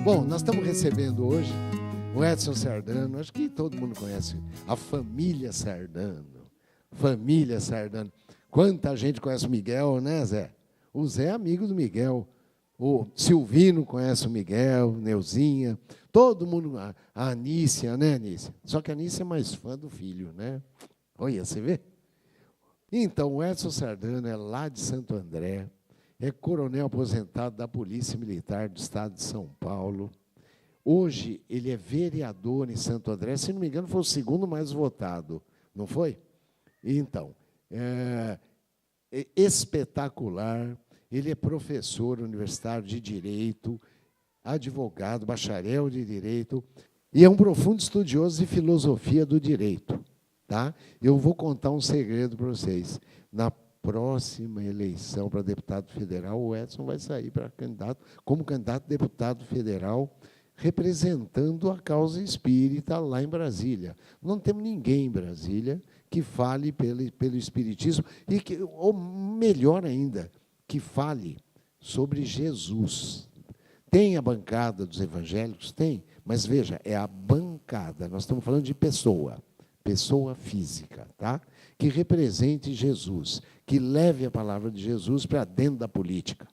Bom, nós estamos recebendo hoje o Edson Sardano. Acho que todo mundo conhece a família Sardano. Família Sardano. Quanta gente conhece o Miguel, né, Zé? O Zé é amigo do Miguel. O Silvino conhece o Miguel, Neuzinha. Todo mundo. A Anícia, né, Anícia? Só que a Anícia é mais fã do filho, né? Olha, você vê? Então, o Edson Sardano é lá de Santo André. É coronel aposentado da Polícia Militar do Estado de São Paulo. Hoje, ele é vereador em Santo André. Se não me engano, foi o segundo mais votado, não foi? Então, é espetacular. Ele é professor universitário de Direito, advogado, bacharel de Direito, e é um profundo estudioso de filosofia do direito. Tá? Eu vou contar um segredo para vocês. Na próxima eleição para deputado federal, o Edson vai sair como candidato a deputado federal, representando a causa espírita lá em Brasília. Não temos ninguém em Brasília que fale pelo espiritismo, ou melhor ainda, que fale sobre Jesus. Tem a bancada dos evangélicos? Tem, mas veja, é a bancada, nós estamos falando de pessoa física, tá? Que represente Jesus, que leve a palavra de Jesus para dentro da política.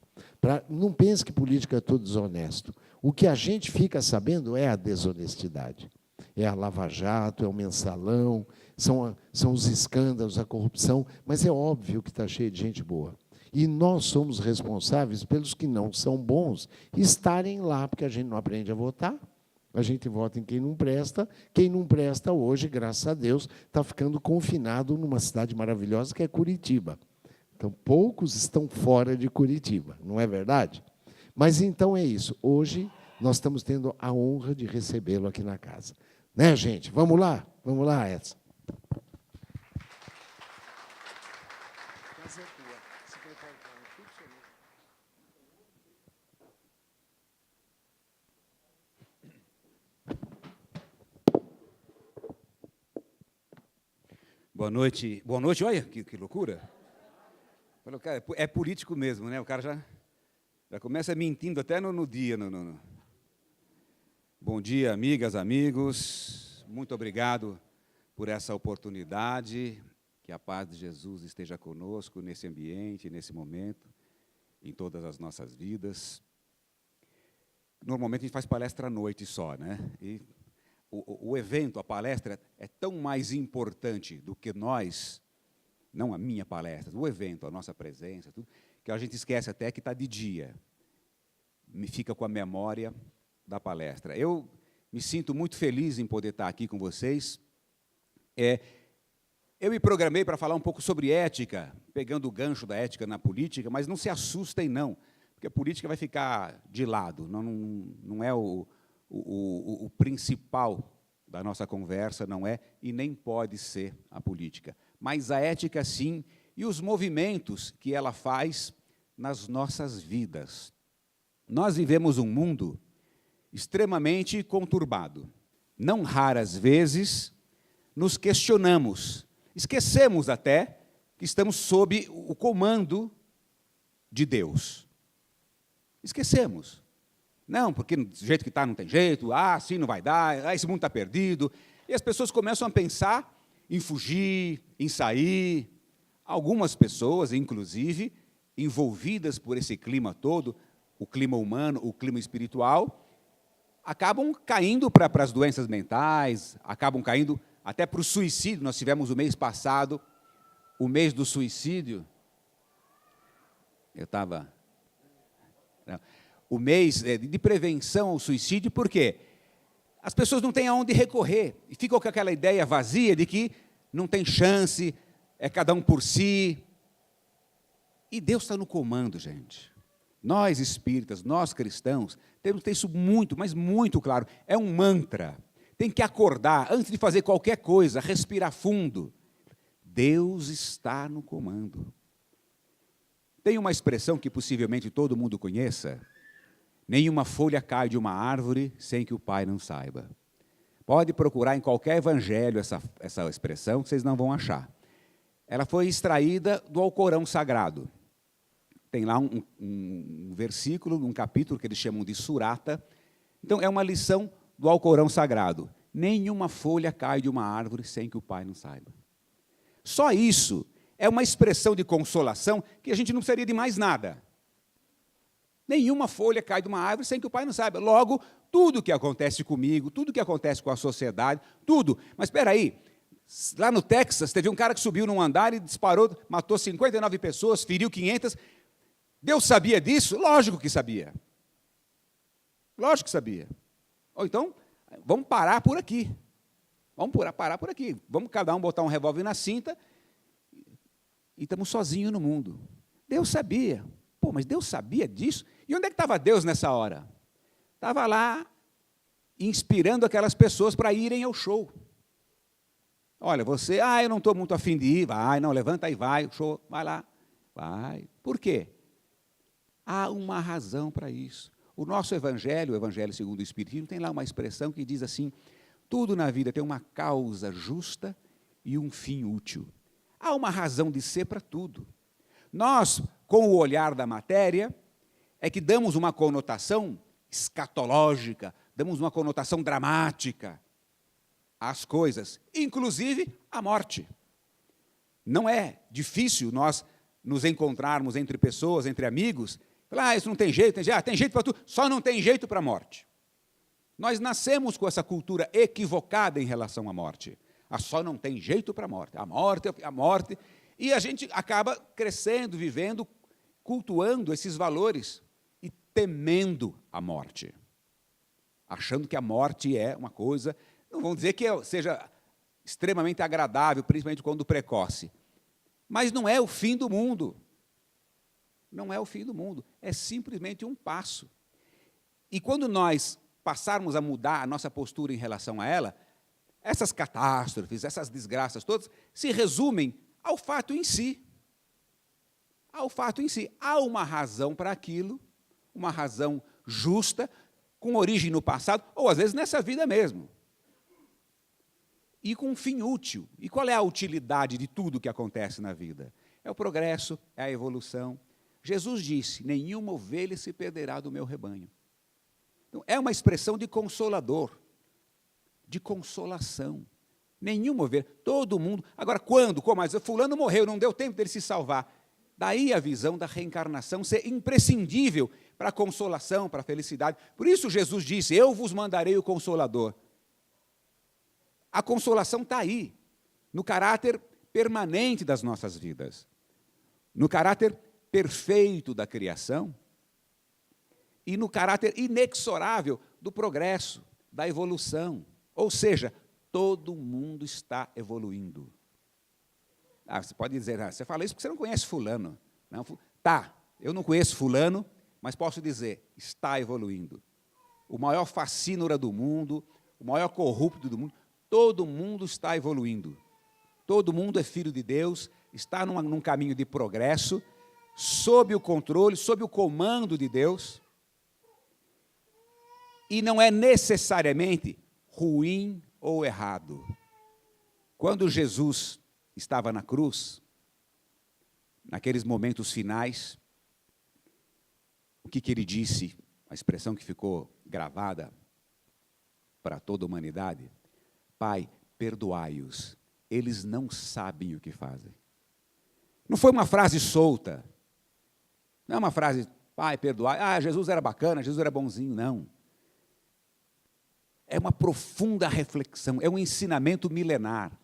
Não pense que política é tudo desonesto. O que a gente fica sabendo é a desonestidade. É a Lava Jato, é o mensalão, são os escândalos, a corrupção, mas é óbvio que está cheio de gente boa. E nós somos responsáveis pelos que não são bons estarem lá, porque a gente não aprende a votar. A gente vota em quem não presta. Quem não presta hoje, graças a Deus, está ficando confinado numa cidade maravilhosa que é Curitiba. Então, poucos estão fora de Curitiba, não é verdade? Mas, então, é isso. Hoje, nós estamos tendo a honra de recebê-lo aqui na casa. Né, gente? Vamos lá? Vamos lá, Edson. Boa noite, olha que loucura. Cara, é político mesmo, né? O cara já começa mentindo até no dia. Bom dia, amigas, amigos. Muito obrigado por essa oportunidade. Que a paz de Jesus esteja conosco nesse ambiente, nesse momento, em todas as nossas vidas. Normalmente a gente faz palestra à noite só, né? E o evento, a palestra, é tão mais importante do que nós, não a minha palestra, o evento, a nossa presença, tudo, que a gente esquece até que está de dia. Me fica com a memória da palestra. Eu me sinto muito feliz em poder estar aqui com vocês. Eu me programei para falar um pouco sobre ética, pegando o gancho da ética na política, mas não se assustem, não, porque a política vai ficar de lado, não é o principal da nossa conversa, não é, e nem pode ser a política. Mas a ética, sim, e os movimentos que ela faz nas nossas vidas. Nós vivemos um mundo extremamente conturbado. Não raras vezes nos questionamos, esquecemos até que estamos sob o comando de Deus. Esquecemos. Não, porque do jeito que está não tem jeito, assim não vai dar, esse mundo está perdido. E as pessoas começam a pensar em fugir, em sair. Algumas pessoas, inclusive, envolvidas por esse clima todo, o clima humano, o clima espiritual, acabam caindo para as doenças mentais, acabam caindo até para o suicídio. Nós tivemos o mês passado, o mês do suicídio. O mês de prevenção ao suicídio, por quê? As pessoas não têm aonde recorrer, e ficam com aquela ideia vazia de que não tem chance, é cada um por si. E Deus está no comando, gente. Nós espíritas, nós cristãos, temos que ter isso muito, mas muito claro. É um mantra. Tem que acordar, antes de fazer qualquer coisa, respirar fundo. Deus está no comando. Tem uma expressão que possivelmente todo mundo conheça. Nenhuma folha cai de uma árvore sem que o pai não saiba. Pode procurar em qualquer evangelho essa expressão, que vocês não vão achar. Ela foi extraída do Alcorão Sagrado. Tem lá um versículo, um capítulo que eles chamam de surata, Então, é uma lição do Alcorão Sagrado. Nenhuma folha cai de uma árvore sem que o pai não saiba. Só isso é uma expressão de consolação que a gente não precisaria de mais nada. Nenhuma folha cai de uma árvore sem que o pai não saiba. Logo, tudo que acontece comigo, tudo que acontece com a sociedade, tudo. Mas espera aí, lá no Texas, teve um cara que subiu num andar e disparou, matou 59 pessoas, feriu 500. Deus sabia disso? Lógico que sabia. Lógico que sabia. Ou então, vamos parar por aqui. Vamos parar por aqui. Vamos cada um botar um revólver na cinta e estamos sozinhos no mundo. Deus sabia. Pô, mas Deus sabia disso? E onde é que estava Deus nessa hora? Estava lá inspirando aquelas pessoas para irem ao show. Olha, você, eu não estou muito afim de ir, vai, não, levanta aí, vai, show, vai lá, vai. Por quê? Há uma razão para isso. O nosso evangelho, o evangelho segundo o Espiritismo, tem lá uma expressão que diz assim, tudo na vida tem uma causa justa e um fim útil. Há uma razão de ser para tudo. Nós, com o olhar da matéria, é que damos uma conotação escatológica, damos uma conotação dramática às coisas, inclusive à morte. Não é difícil nós nos encontrarmos entre pessoas, entre amigos, falar, isso não tem jeito, tem jeito para tudo, só não tem jeito para a morte. Nós nascemos com essa cultura equivocada em relação à morte. Só não tem jeito para a morte, e a gente acaba crescendo, vivendo, cultuando esses valores e temendo a morte, achando que a morte é uma coisa, não vamos dizer que seja extremamente agradável, principalmente quando precoce, mas não é o fim do mundo. Não é o fim do mundo, é simplesmente um passo. E quando nós passarmos a mudar a nossa postura em relação a ela, essas catástrofes, essas desgraças todas, se resumem ao fato em si. Ao fato em si. Há uma razão para aquilo, uma razão justa, com origem no passado, ou às vezes nessa vida mesmo. E com um fim útil. E qual é a utilidade de tudo que acontece na vida? É o progresso, é a evolução. Jesus disse, nenhuma ovelha se perderá do meu rebanho. Então, é uma expressão de consolador, de consolação. Nenhuma ovelha, todo mundo. Agora, quando? Como? Mas fulano morreu, não deu tempo dele se salvar. Daí a visão da reencarnação ser imprescindível para a consolação, para a felicidade. Por isso Jesus disse, eu vos mandarei o Consolador. A consolação está aí, no caráter permanente das nossas vidas, no caráter perfeito da criação e no caráter inexorável do progresso, da evolução. Ou seja, todo mundo está evoluindo. Você pode dizer, você fala isso porque você não conhece fulano. Não, tá, eu não conheço fulano, mas posso dizer, está evoluindo. O maior facínora do mundo, o maior corrupto do mundo, todo mundo está evoluindo. Todo mundo é filho de Deus, está num caminho de progresso, sob o controle, sob o comando de Deus, e não é necessariamente ruim ou errado. Quando Jesus estava na cruz, naqueles momentos finais, o que ele disse, a expressão que ficou gravada para toda a humanidade, Pai, perdoai-os, eles não sabem o que fazem. Não foi uma frase solta, não é uma frase, Pai, perdoai, Jesus era bacana, Jesus era bonzinho, não. É uma profunda reflexão, é um ensinamento milenar.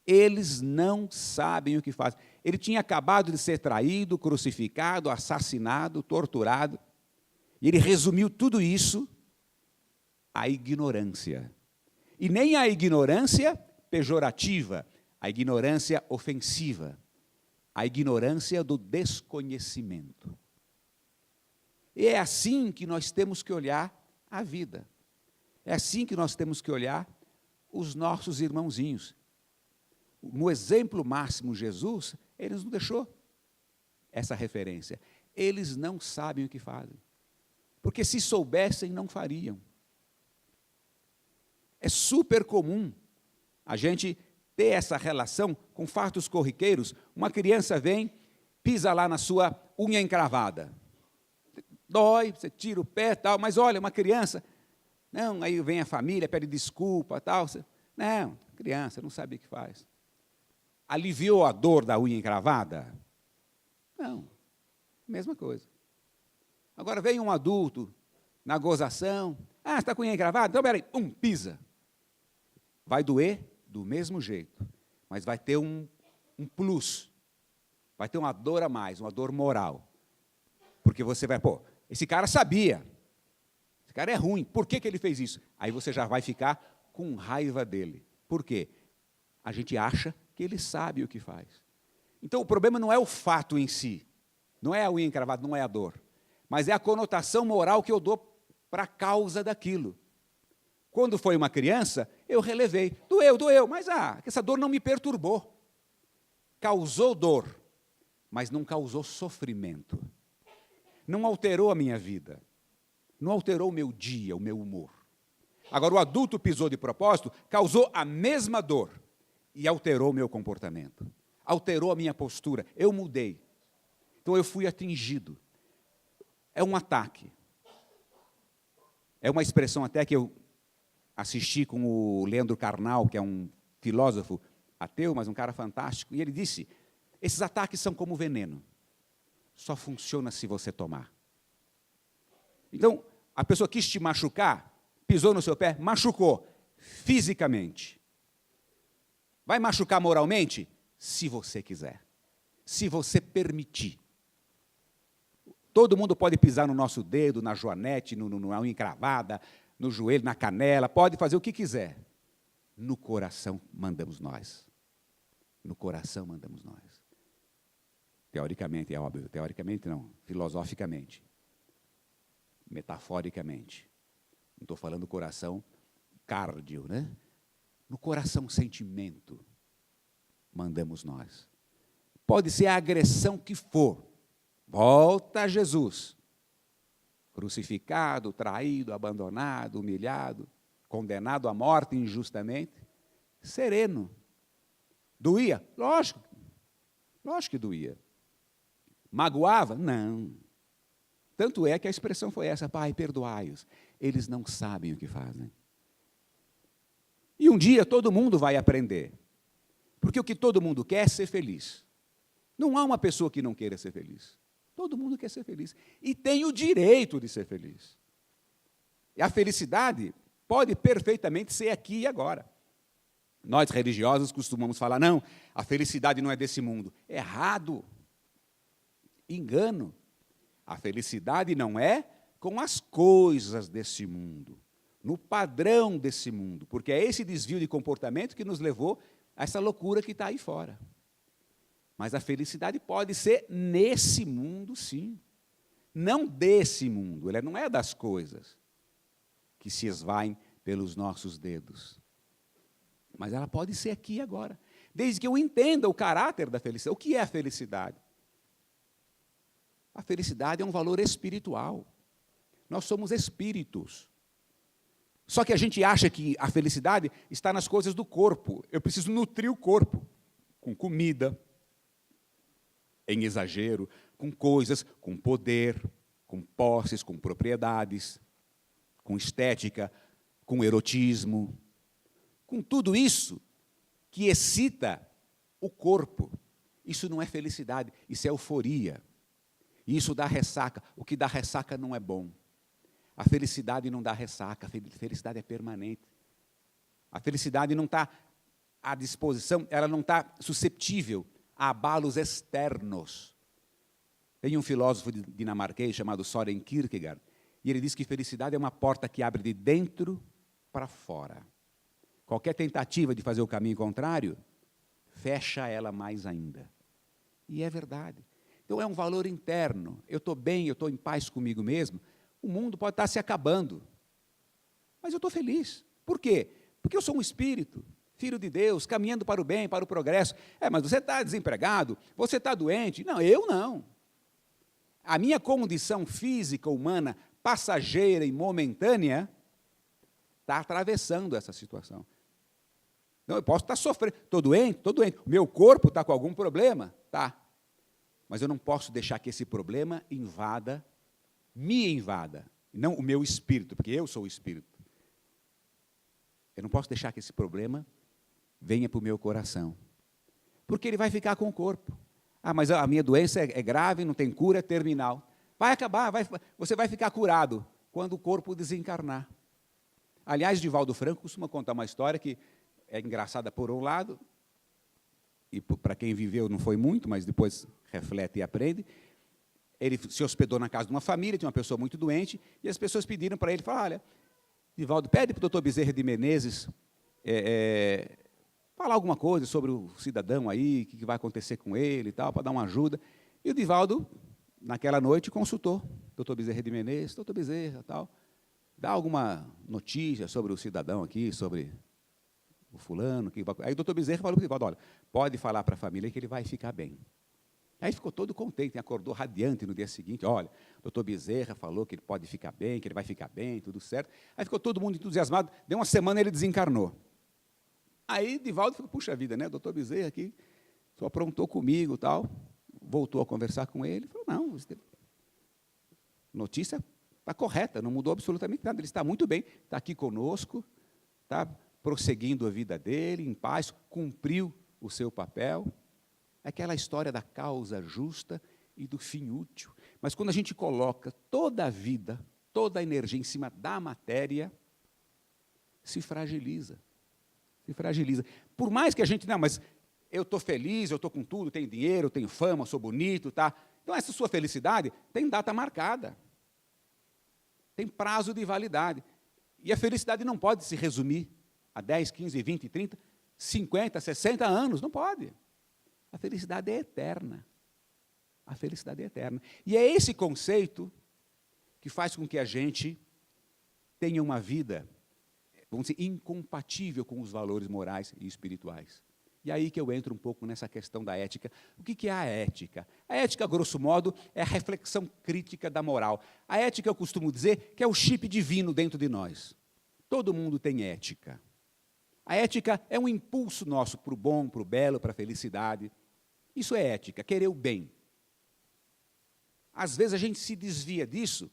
Eles não sabem o que fazem. Ele tinha acabado de ser traído, crucificado, assassinado, torturado, e ele resumiu tudo isso à ignorância. E nem a ignorância pejorativa, a ignorância ofensiva, a ignorância do desconhecimento. E é assim que nós temos que olhar a vida. É assim que nós temos que olhar os nossos irmãozinhos. No exemplo máximo, Jesus, ele nos deixou essa referência. Eles não sabem o que fazem. Porque se soubessem, não fariam. É super comum a gente ter essa relação com fatos corriqueiros. Uma criança vem, pisa lá na sua unha encravada. Dói, você tira o pé e tal, mas olha, uma criança, Não, aí vem a família, pede desculpa, tal. Não, criança, não sabe o que faz. Aliviou a dor da unha encravada? Não, mesma coisa. Agora vem um adulto na gozação, você está com a unha encravada? Então, peraí, pisa. Vai doer do mesmo jeito, mas vai ter um plus, vai ter uma dor a mais, uma dor moral. Porque você vai, esse cara sabia, esse cara é ruim, por que ele fez isso? Aí você já vai ficar com raiva dele. Por quê? A gente acha que ele sabe o que faz. Então, o problema não é o fato em si, não é a unha encravada, não é a dor, mas é a conotação moral que eu dou para a causa daquilo. Quando foi uma criança, eu relevei. Doeu, mas essa dor não me perturbou. Causou dor, mas não causou sofrimento. Não alterou a minha vida. Não alterou o meu dia, o meu humor. Agora, o adulto pisou de propósito, causou a mesma dor e alterou o meu comportamento. Alterou a minha postura. Eu mudei. Então, eu fui atingido. É um ataque. É uma expressão até que eu assisti com o Leandro Carnal, que é um filósofo ateu, mas um cara fantástico, e ele disse, esses ataques são como veneno. Só funciona se você tomar. Então, a pessoa quis te machucar, pisou no seu pé, machucou fisicamente. Vai machucar moralmente? Se você quiser. Se você permitir. Todo mundo pode pisar no nosso dedo, na joanete, na unha encravada, no joelho, na canela, pode fazer o que quiser. No coração mandamos nós. No coração mandamos nós. Teoricamente, é óbvio. Teoricamente não, filosoficamente. Metaforicamente. Não estou falando coração cardio, né? No coração sentimento mandamos nós. Pode ser a agressão que for. Volta a Jesus. Crucificado, traído, abandonado, humilhado, condenado à morte injustamente. Sereno. Doía? Lógico que doía. Magoava? Não. Tanto é que a expressão foi essa, Pai, perdoai-os. Eles não sabem o que fazem. E um dia todo mundo vai aprender. Porque o que todo mundo quer é ser feliz. Não há uma pessoa que não queira ser feliz. Todo mundo quer ser feliz. E tem o direito de ser feliz. E a felicidade pode perfeitamente ser aqui e agora. Nós, religiosos, costumamos falar, não, a felicidade não é desse mundo. Errado. Engano. A felicidade não é com as coisas desse mundo, no padrão desse mundo, porque é esse desvio de comportamento que nos levou a essa loucura que está aí fora. Mas a felicidade pode ser nesse mundo, sim. Não desse mundo, ela não é das coisas que se esvaem pelos nossos dedos. Mas ela pode ser aqui e agora, desde que eu entenda o caráter da felicidade. O que é a felicidade? A felicidade é um valor espiritual. Nós somos espíritos. Só que a gente acha que a felicidade está nas coisas do corpo. Eu preciso nutrir o corpo com comida, em exagero, com coisas, com poder, com posses, com propriedades, com estética, com erotismo, com tudo isso que excita o corpo. Isso não é felicidade, isso é euforia. E isso dá ressaca. O que dá ressaca não é bom. A felicidade não dá ressaca, a felicidade é permanente. A felicidade não está à disposição, ela não está susceptível a abalos externos. Tem um filósofo dinamarquês chamado Søren Kierkegaard, e ele diz que felicidade é uma porta que abre de dentro para fora. Qualquer tentativa de fazer o caminho contrário, fecha ela mais ainda. E é verdade. Então é um valor interno. Eu estou bem, eu estou em paz comigo mesmo. O mundo pode estar se acabando, mas eu estou feliz. Por quê? Porque eu sou um espírito, filho de Deus, caminhando para o bem, para o progresso. Mas você está desempregado, você está doente. Não, eu não. A minha condição física, humana, passageira e momentânea, está atravessando essa situação. Não, eu posso estar sofrendo. Estou doente, estou doente. O meu corpo está com algum problema? Tá. Mas eu não posso deixar que esse problema me invada, não o meu espírito, porque eu sou o espírito. Eu não posso deixar que esse problema venha para o meu coração. Porque ele vai ficar com o corpo. Ah, mas a minha doença é grave, não tem cura, é terminal. Vai acabar, você vai ficar curado quando o corpo desencarnar. Aliás, Divaldo Franco costuma contar uma história que é engraçada por um lado, e para quem viveu não foi muito, mas depois reflete e aprende. Ele se hospedou na casa de uma família, tinha uma pessoa muito doente, e as pessoas pediram para ele, falaram, olha, Divaldo, pede para o doutor Bezerra de Menezes falar alguma coisa sobre o cidadão aí, o que vai acontecer com ele e tal, para dar uma ajuda. E o Divaldo, naquela noite, consultou o doutor Bezerra de Menezes, doutor Bezerra, tal, dá alguma notícia sobre o cidadão aqui, sobre o fulano. Aí o doutor Bezerra falou para o Divaldo, olha, pode falar para a família que ele vai ficar bem. Aí ficou todo contente, acordou radiante no dia seguinte, olha, o doutor Bezerra falou que ele pode ficar bem, que ele vai ficar bem, tudo certo. Aí ficou todo mundo entusiasmado, deu uma semana ele desencarnou. Aí Divaldo falou, puxa vida, né, o doutor Bezerra aqui só aprontou comigo e tal, voltou a conversar com ele, falou, não, notícia está correta, não mudou absolutamente nada, ele está muito bem, está aqui conosco, está prosseguindo a vida dele, em paz, cumpriu o seu papel. É aquela história da causa justa e do fim útil. Mas quando a gente coloca toda a vida, toda a energia em cima da matéria, se fragiliza. Se fragiliza. Por mais que a gente, não, mas eu estou feliz, eu estou com tudo, tenho dinheiro, tenho fama, sou bonito, tá? Então essa sua felicidade tem data marcada. Tem prazo de validade. E a felicidade não pode se resumir a 10, 15, 20, 30, 50, 60 anos, não pode. A felicidade é eterna. A felicidade é eterna. E é esse conceito que faz com que a gente tenha uma vida, vamos dizer, incompatível com os valores morais e espirituais. E aí que eu entro um pouco nessa questão da ética. O que é a ética? A ética, grosso modo, é a reflexão crítica da moral. A ética, eu costumo dizer, que é o chip divino dentro de nós. Todo mundo tem ética. A ética é um impulso nosso para o bom, para o belo, para a felicidade. Isso é ética, querer o bem. Às vezes a gente se desvia disso,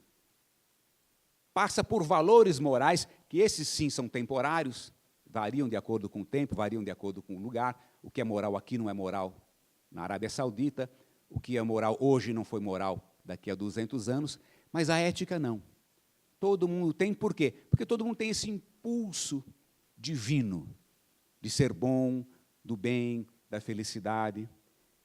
passa por valores morais, que esses sim são temporários, variam de acordo com o tempo, variam de acordo com o lugar. O que é moral aqui não é moral na Arábia Saudita, o que é moral hoje não foi moral daqui a 200 anos, mas a ética não. Todo mundo tem, por quê? Porque todo mundo tem esse impulso divino de ser bom, do bem, da felicidade.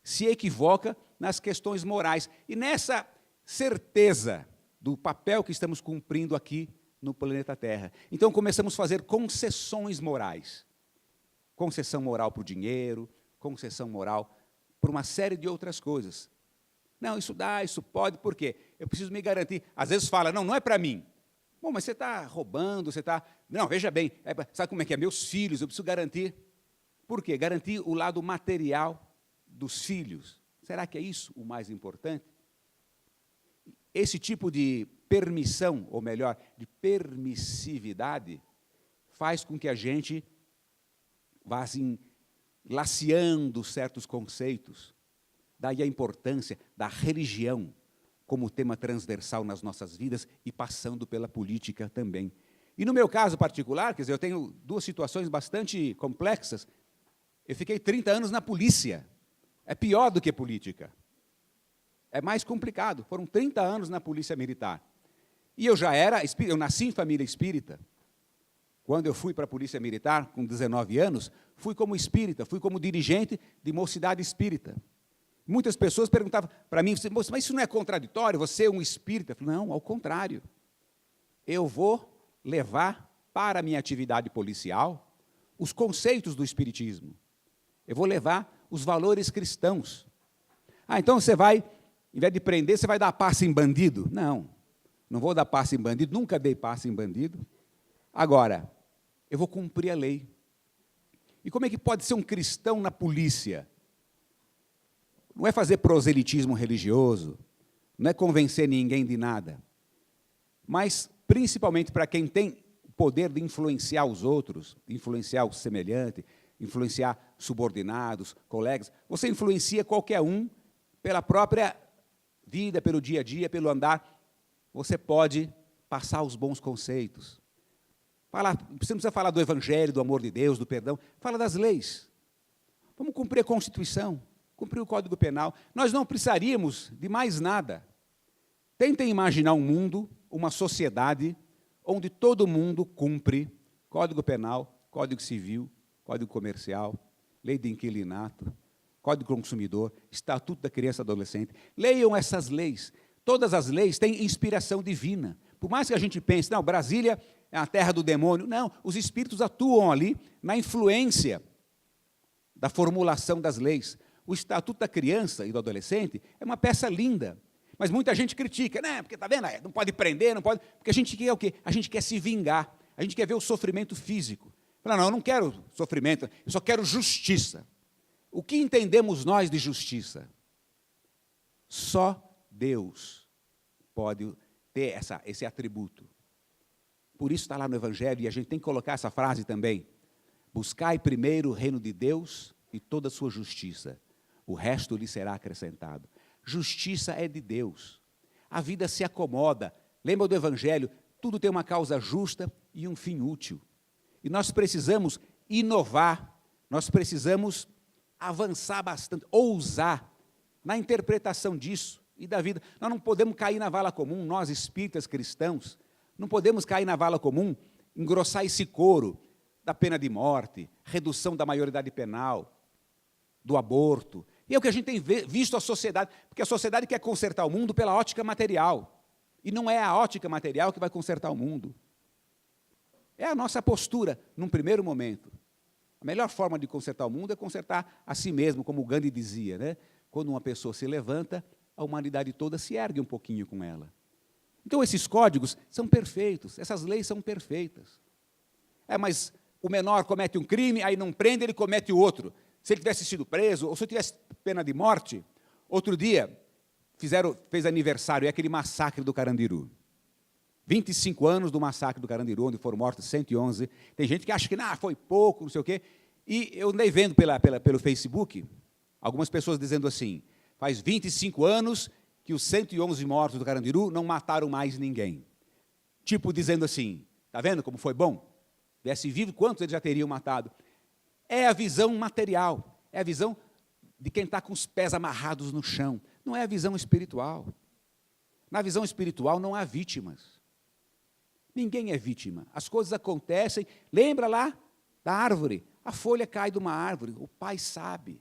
Se equivoca nas questões morais. E nessa certeza do papel que estamos cumprindo aqui no planeta Terra. Então, começamos a fazer concessões morais. Concessão moral para o dinheiro, concessão moral para uma série de outras coisas. Não, isso dá, isso pode, por quê? Eu preciso me garantir. Às vezes fala, não, não é para mim. Bom, mas você está roubando, você está... Não, veja bem, sabe como é que é? Meus filhos, eu preciso garantir. Por quê? Garantir o lado material dos filhos. Será que é isso o mais importante? Esse tipo de permissão, ou melhor, de permissividade, faz com que a gente vá assim, laceando certos conceitos. Daí a importância da religião como tema transversal nas nossas vidas e passando pela política também. E no meu caso particular, quer dizer, eu tenho duas situações bastante complexas. Eu fiquei 30 anos na polícia. É pior do que política. É mais complicado. Foram 30 anos na polícia militar. E eu nasci em família espírita. Quando eu fui para a polícia militar, com 19 anos, fui como espírita, fui como dirigente de mocidade espírita. Muitas pessoas perguntavam para mim, mas isso não é contraditório? Você é um espírita? Eu falei, não, ao contrário. Eu vou levar para a minha atividade policial os conceitos do espiritismo. Eu vou levar os valores cristãos. Ah, então você vai, em vez de prender, você vai dar passe em bandido? Não, não vou dar passe em bandido, nunca dei passe em bandido. Agora, eu vou cumprir a lei. E como é que pode ser um cristão na polícia? Não é fazer proselitismo religioso, não é convencer ninguém de nada, mas, principalmente para quem tem o poder de influenciar os outros, influenciar o semelhante, influenciar subordinados, colegas, você influencia qualquer um pela própria vida, pelo dia a dia, pelo andar, você pode passar os bons conceitos. Você não precisa falar do Evangelho, do amor de Deus, do perdão. Fala das leis. Vamos cumprir a Constituição, cumprir o Código Penal. Nós não precisaríamos de mais nada. Tentem imaginar um mundo, uma sociedade, onde todo mundo cumpre Código Penal, Código Civil, Código Comercial, Lei de Inquilinato, Código do Consumidor, Estatuto da Criança e do Adolescente. Leiam essas leis. Todas as leis têm inspiração divina. Por mais que a gente pense, não, Brasília é a terra do demônio. Não, os espíritos atuam ali na influência da formulação das leis. O Estatuto da Criança e do Adolescente é uma peça linda, mas muita gente critica, né? Porque, está vendo, não pode prender, não pode... Porque a gente quer o quê? A gente quer se vingar, a gente quer ver o sofrimento físico. Fala, não, eu não quero sofrimento, eu só quero justiça. O que entendemos nós de justiça? Só Deus pode ter esse atributo. Por isso está lá no Evangelho, e a gente tem que colocar essa frase também. Buscai primeiro o reino de Deus e toda a sua justiça. O resto lhe será acrescentado. Justiça é de Deus. A vida se acomoda. Lembra do Evangelho? Tudo tem uma causa justa e um fim útil. E nós precisamos inovar, nós precisamos avançar bastante, ousar na interpretação disso e da vida. Nós não podemos cair na vala comum, nós espíritas cristãos, não podemos cair na vala comum, engrossar esse coro da pena de morte, redução da maioridade penal, do aborto. E é o que a gente tem visto a sociedade, porque a sociedade quer consertar o mundo pela ótica material. E não é a ótica material que vai consertar o mundo. É a nossa postura, num primeiro momento. A melhor forma de consertar o mundo é consertar a si mesmo, como o Gandhi dizia, né? Quando uma pessoa se levanta, a humanidade toda se ergue um pouquinho com ela. Então, esses códigos são perfeitos, essas leis são perfeitas. Mas o menor comete um crime, aí não prende, ele comete o outro. Se ele tivesse sido preso, ou se ele tivesse pena de morte, outro dia, fez aniversário, é aquele massacre do Carandiru. 25 anos do massacre do Carandiru, onde foram mortos 111. Tem gente que acha que foi pouco, não sei o quê. E eu andei vendo pelo Facebook, algumas pessoas dizendo assim, faz 25 anos que os 111 mortos do Carandiru não mataram mais ninguém. Tipo dizendo assim, está vendo como foi bom? Viesse vivo, quantos eles já teriam matado? É a visão material, é a visão de quem está com os pés amarrados no chão. Não é a visão espiritual. Na visão espiritual não há vítimas. Ninguém é vítima. As coisas acontecem. Lembra lá da árvore? A folha cai de uma árvore. O Pai sabe.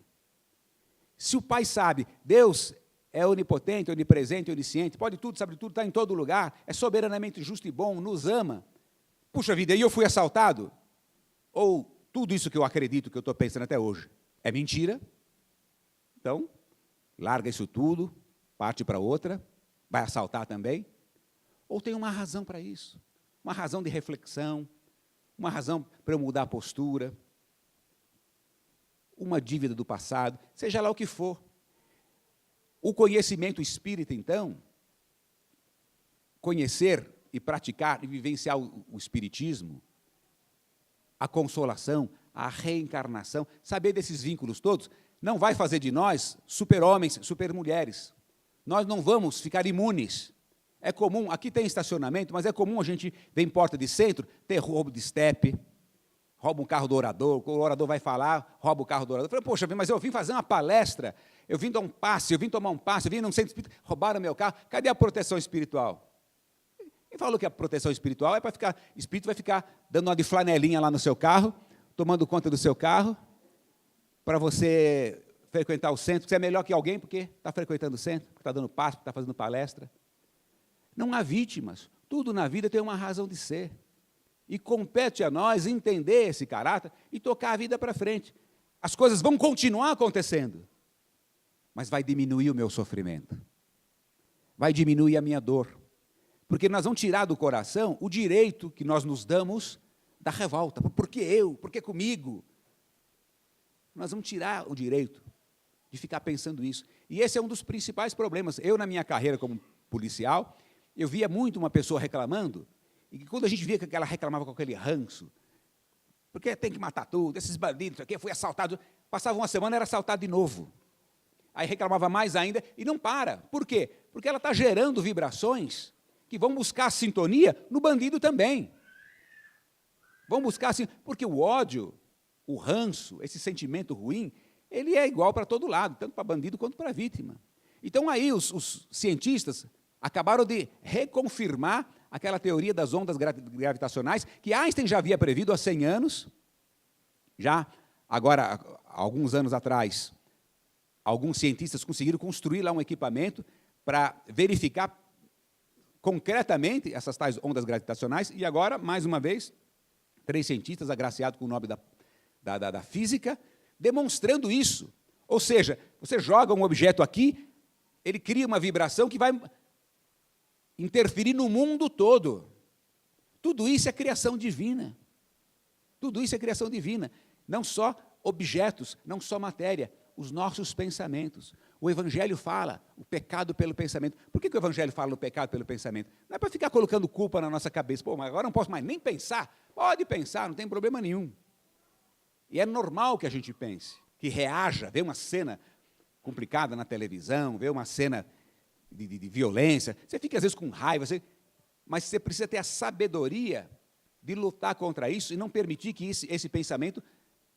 Se o Pai sabe, Deus é onipotente, onipresente, onisciente, pode tudo, sabe tudo, está em todo lugar, é soberanamente justo e bom, nos ama. Puxa vida, e eu fui assaltado? Ou tudo isso que eu acredito, que eu estou pensando até hoje, é mentira? Então, larga isso tudo, parte para outra, vai assaltar também? Ou tem uma razão para isso? Uma razão de reflexão, uma razão para eu mudar a postura, uma dívida do passado, seja lá o que for. O conhecimento espírita, então, conhecer e praticar e vivenciar o espiritismo, a consolação, a reencarnação, saber desses vínculos todos, não vai fazer de nós super-homens, super-mulheres. Nós não vamos ficar imunes. É comum, aqui tem estacionamento, mas é comum a gente ver em porta de centro, ter roubo de estepe, rouba um carro do orador, o orador vai falar, rouba o carro do orador. Eu falei, poxa, mas eu vim fazer uma palestra, eu vim dar um passe, eu vim tomar um passe, eu vim num centro espírita, roubaram meu carro, cadê a proteção espiritual? Quem falou que a proteção espiritual é para ficar, o espírito vai ficar dando uma de flanelinha lá no seu carro, tomando conta do seu carro, para você frequentar o centro, você é melhor que alguém porque está frequentando o centro, porque está dando passe, porque está fazendo palestra. Não há vítimas, tudo na vida tem uma razão de ser. E compete a nós entender esse caráter e tocar a vida para frente. As coisas vão continuar acontecendo, mas vai diminuir o meu sofrimento, vai diminuir a minha dor, porque nós vamos tirar do coração o direito que nós nos damos da revolta. Por que eu? Por que comigo? Nós vamos tirar o direito de ficar pensando isso. E esse é um dos principais problemas. Eu, na minha carreira como policial, eu via muito uma pessoa reclamando, e quando a gente via que ela reclamava com aquele ranço, porque tem que matar tudo, esses bandidos, aqui, fui assaltado, passava uma semana, era assaltado de novo. Aí reclamava mais ainda, e não para. Por quê? Porque ela está gerando vibrações que vão buscar a sintonia no bandido também. Vão buscar assim, porque o ódio, o ranço, esse sentimento ruim, ele é igual para todo lado, tanto para bandido quanto para vítima. Então aí os cientistas acabaram de reconfirmar aquela teoria das ondas gravitacionais, que Einstein já havia previsto há 100 anos, já agora, alguns anos atrás, alguns cientistas conseguiram construir lá um equipamento para verificar concretamente essas tais ondas gravitacionais, e agora, mais uma vez, 3 cientistas agraciados com o nome da física, demonstrando isso. Ou seja, você joga um objeto aqui, ele cria uma vibração que vai interferir no mundo todo. Tudo isso é criação divina. Tudo isso é criação divina. Não só objetos, não só matéria, os nossos pensamentos. O Evangelho fala o pecado pelo pensamento. Por que o Evangelho fala o pecado pelo pensamento? Não é para ficar colocando culpa na nossa cabeça. Pô, mas agora não posso mais nem pensar. Pode pensar, não tem problema nenhum. E é normal que a gente pense, que reaja, vê uma cena complicada na televisão, vê uma cena de violência, você fica às vezes com raiva, mas você precisa ter a sabedoria de lutar contra isso e não permitir que esse pensamento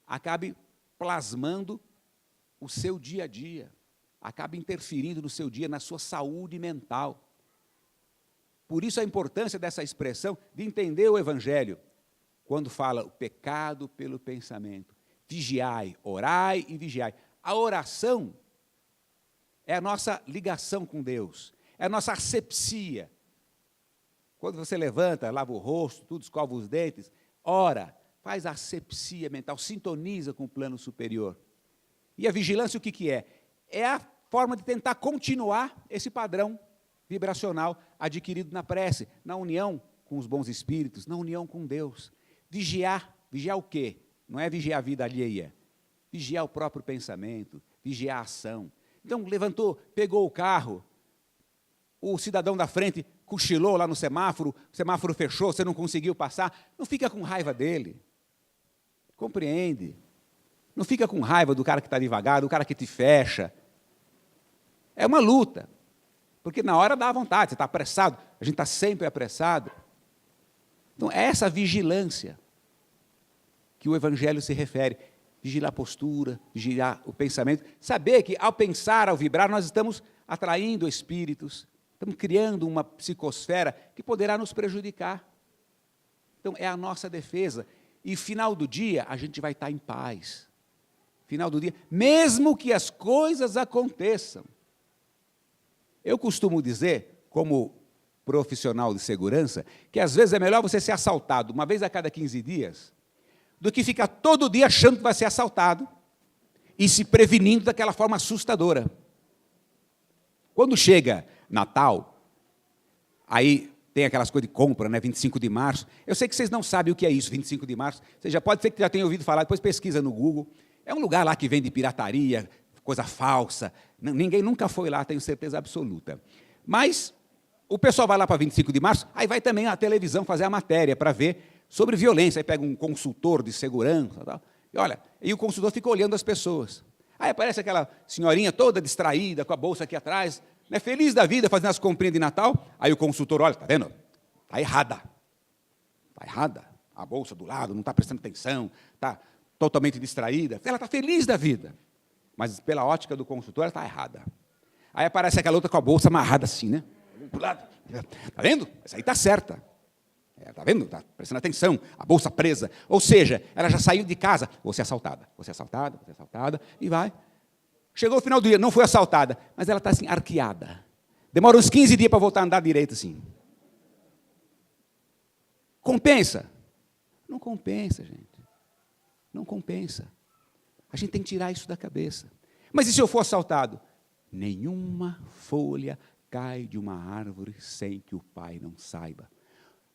acabe plasmando o seu dia a dia, acabe interferindo no seu dia, na sua saúde mental. Por isso a importância dessa expressão de entender o Evangelho, quando fala o pecado pelo pensamento. Vigiai, orai e vigiai. A oração é a nossa ligação com Deus, é a nossa asepsia. Quando você levanta, lava o rosto, tudo, escova os dentes, ora, faz a asepsia mental, sintoniza com o plano superior. E a vigilância o que é? É a forma de tentar continuar esse padrão vibracional adquirido na prece, na união com os bons espíritos, na união com Deus. Vigiar o quê? Não é vigiar a vida alheia, vigiar o próprio pensamento, vigiar a ação. Então, levantou, pegou o carro, o cidadão da frente cochilou lá no semáforo, o semáforo fechou, você não conseguiu passar, não fica com raiva dele. Compreende? Não fica com raiva do cara que está devagar, do cara que te fecha. É uma luta, porque na hora dá vontade, você está apressado, a gente está sempre apressado. Então, é essa vigilância que o Evangelho se refere. Vigiar a postura, vigiar o pensamento. Saber que, ao pensar, ao vibrar, nós estamos atraindo espíritos, estamos criando uma psicosfera que poderá nos prejudicar. Então, é a nossa defesa. E, final do dia, a gente vai estar em paz. Final do dia, mesmo que as coisas aconteçam. Eu costumo dizer, como profissional de segurança, que às vezes é melhor você ser assaltado uma vez a cada 15 dias, do que ficar todo dia achando que vai ser assaltado e se prevenindo daquela forma assustadora. Quando chega Natal, aí tem aquelas coisas de compra, né, 25 de março. Eu sei que vocês não sabem o que é isso, 25 de março. Você já pode ser que já tenha ouvido falar, depois pesquisa no Google. É um lugar lá que vende pirataria, coisa falsa. Ninguém nunca foi lá, tenho certeza absoluta. Mas o pessoal vai lá para 25 de março, aí vai também à televisão fazer a matéria para ver sobre violência. Aí pega um consultor de segurança, tal, e olha, e o consultor fica olhando as pessoas. Aí aparece aquela senhorinha toda distraída, com a bolsa aqui atrás, né, feliz da vida, fazendo as comprinhas de Natal. Aí o consultor olha, está vendo? Está errada. Está errada. A bolsa do lado, não está prestando atenção, está totalmente distraída. Ela está feliz da vida. Mas pela ótica do consultor, ela está errada. Aí aparece aquela outra com a bolsa amarrada assim, né? Está vendo? Essa aí está certa. Está vendo? Está prestando atenção. A bolsa presa. Ou seja, ela já saiu de casa. Vou ser assaltada, vou ser assaltada, vou ser assaltada. E vai. Chegou o final do dia, não foi assaltada, mas ela está assim, arqueada. Demora uns 15 dias para voltar a andar direito assim. Compensa? Não compensa, gente. Não compensa. A gente tem que tirar isso da cabeça. Mas e se eu for assaltado? Nenhuma folha cai de uma árvore sem que o pai não saiba.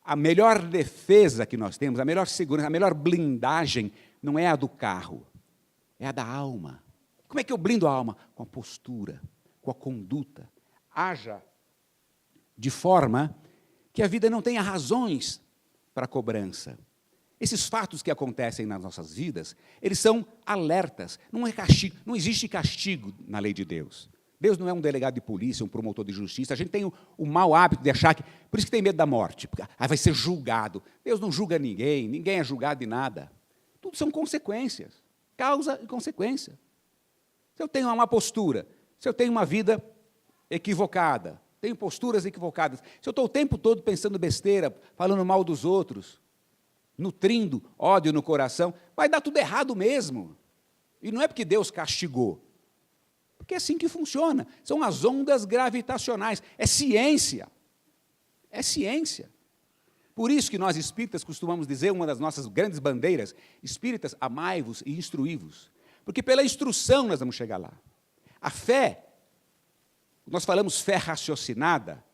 A melhor defesa que nós temos, a melhor segurança, a melhor blindagem, não é a do carro, é a da alma. Como é que eu blindo a alma? Com a postura, com a conduta. Haja de forma que a vida não tenha razões para cobrança. Esses fatos que acontecem nas nossas vidas, eles são alertas, não é castigo, não existe castigo na lei de Deus. Deus não é um delegado de polícia, um promotor de justiça. A gente tem o mau hábito de achar que... Por isso que tem medo da morte. Porque, vai ser julgado. Deus não julga ninguém, ninguém é julgado de nada. Tudo são consequências. Causa e consequência. Se eu tenho uma postura, se eu tenho uma vida equivocada, tenho posturas equivocadas, se eu estou o tempo todo pensando besteira, falando mal dos outros, nutrindo ódio no coração, vai dar tudo errado mesmo. E não é porque Deus castigou. Porque é assim que funciona. São as ondas gravitacionais. É ciência. É ciência. Por isso que nós espíritas costumamos dizer, uma das nossas grandes bandeiras, espíritas, amai-vos e instruí-vos. Porque pela instrução nós vamos chegar lá. A fé, nós falamos fé raciocinada,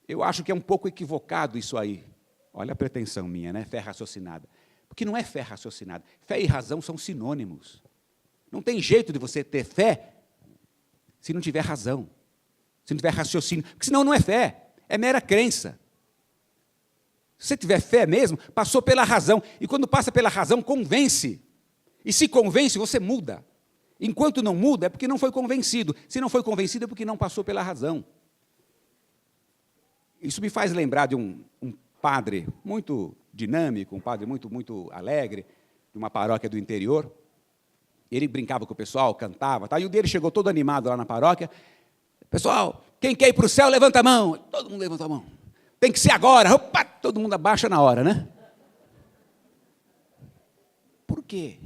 eu acho que é um pouco equivocado isso aí. Olha a pretensão minha, né? Fé raciocinada. Porque não é fé raciocinada. Fé e razão são sinônimos. Não tem jeito de você ter fé se não tiver razão, se não tiver raciocínio, porque senão não é fé, é mera crença. Se você tiver fé mesmo, passou pela razão, e quando passa pela razão, convence. E se convence, você muda. Enquanto não muda, é porque não foi convencido. Se não foi convencido, é porque não passou pela razão. Isso me faz lembrar de um padre muito dinâmico, um padre muito alegre, de uma paróquia do interior. Ele brincava com o pessoal, cantava, tá? E um dia ele chegou todo animado lá na paróquia. Pessoal, quem quer ir para o céu, levanta a mão. Todo mundo levanta a mão. Tem que ser agora. Opa, todo mundo abaixa na hora, né? Por quê?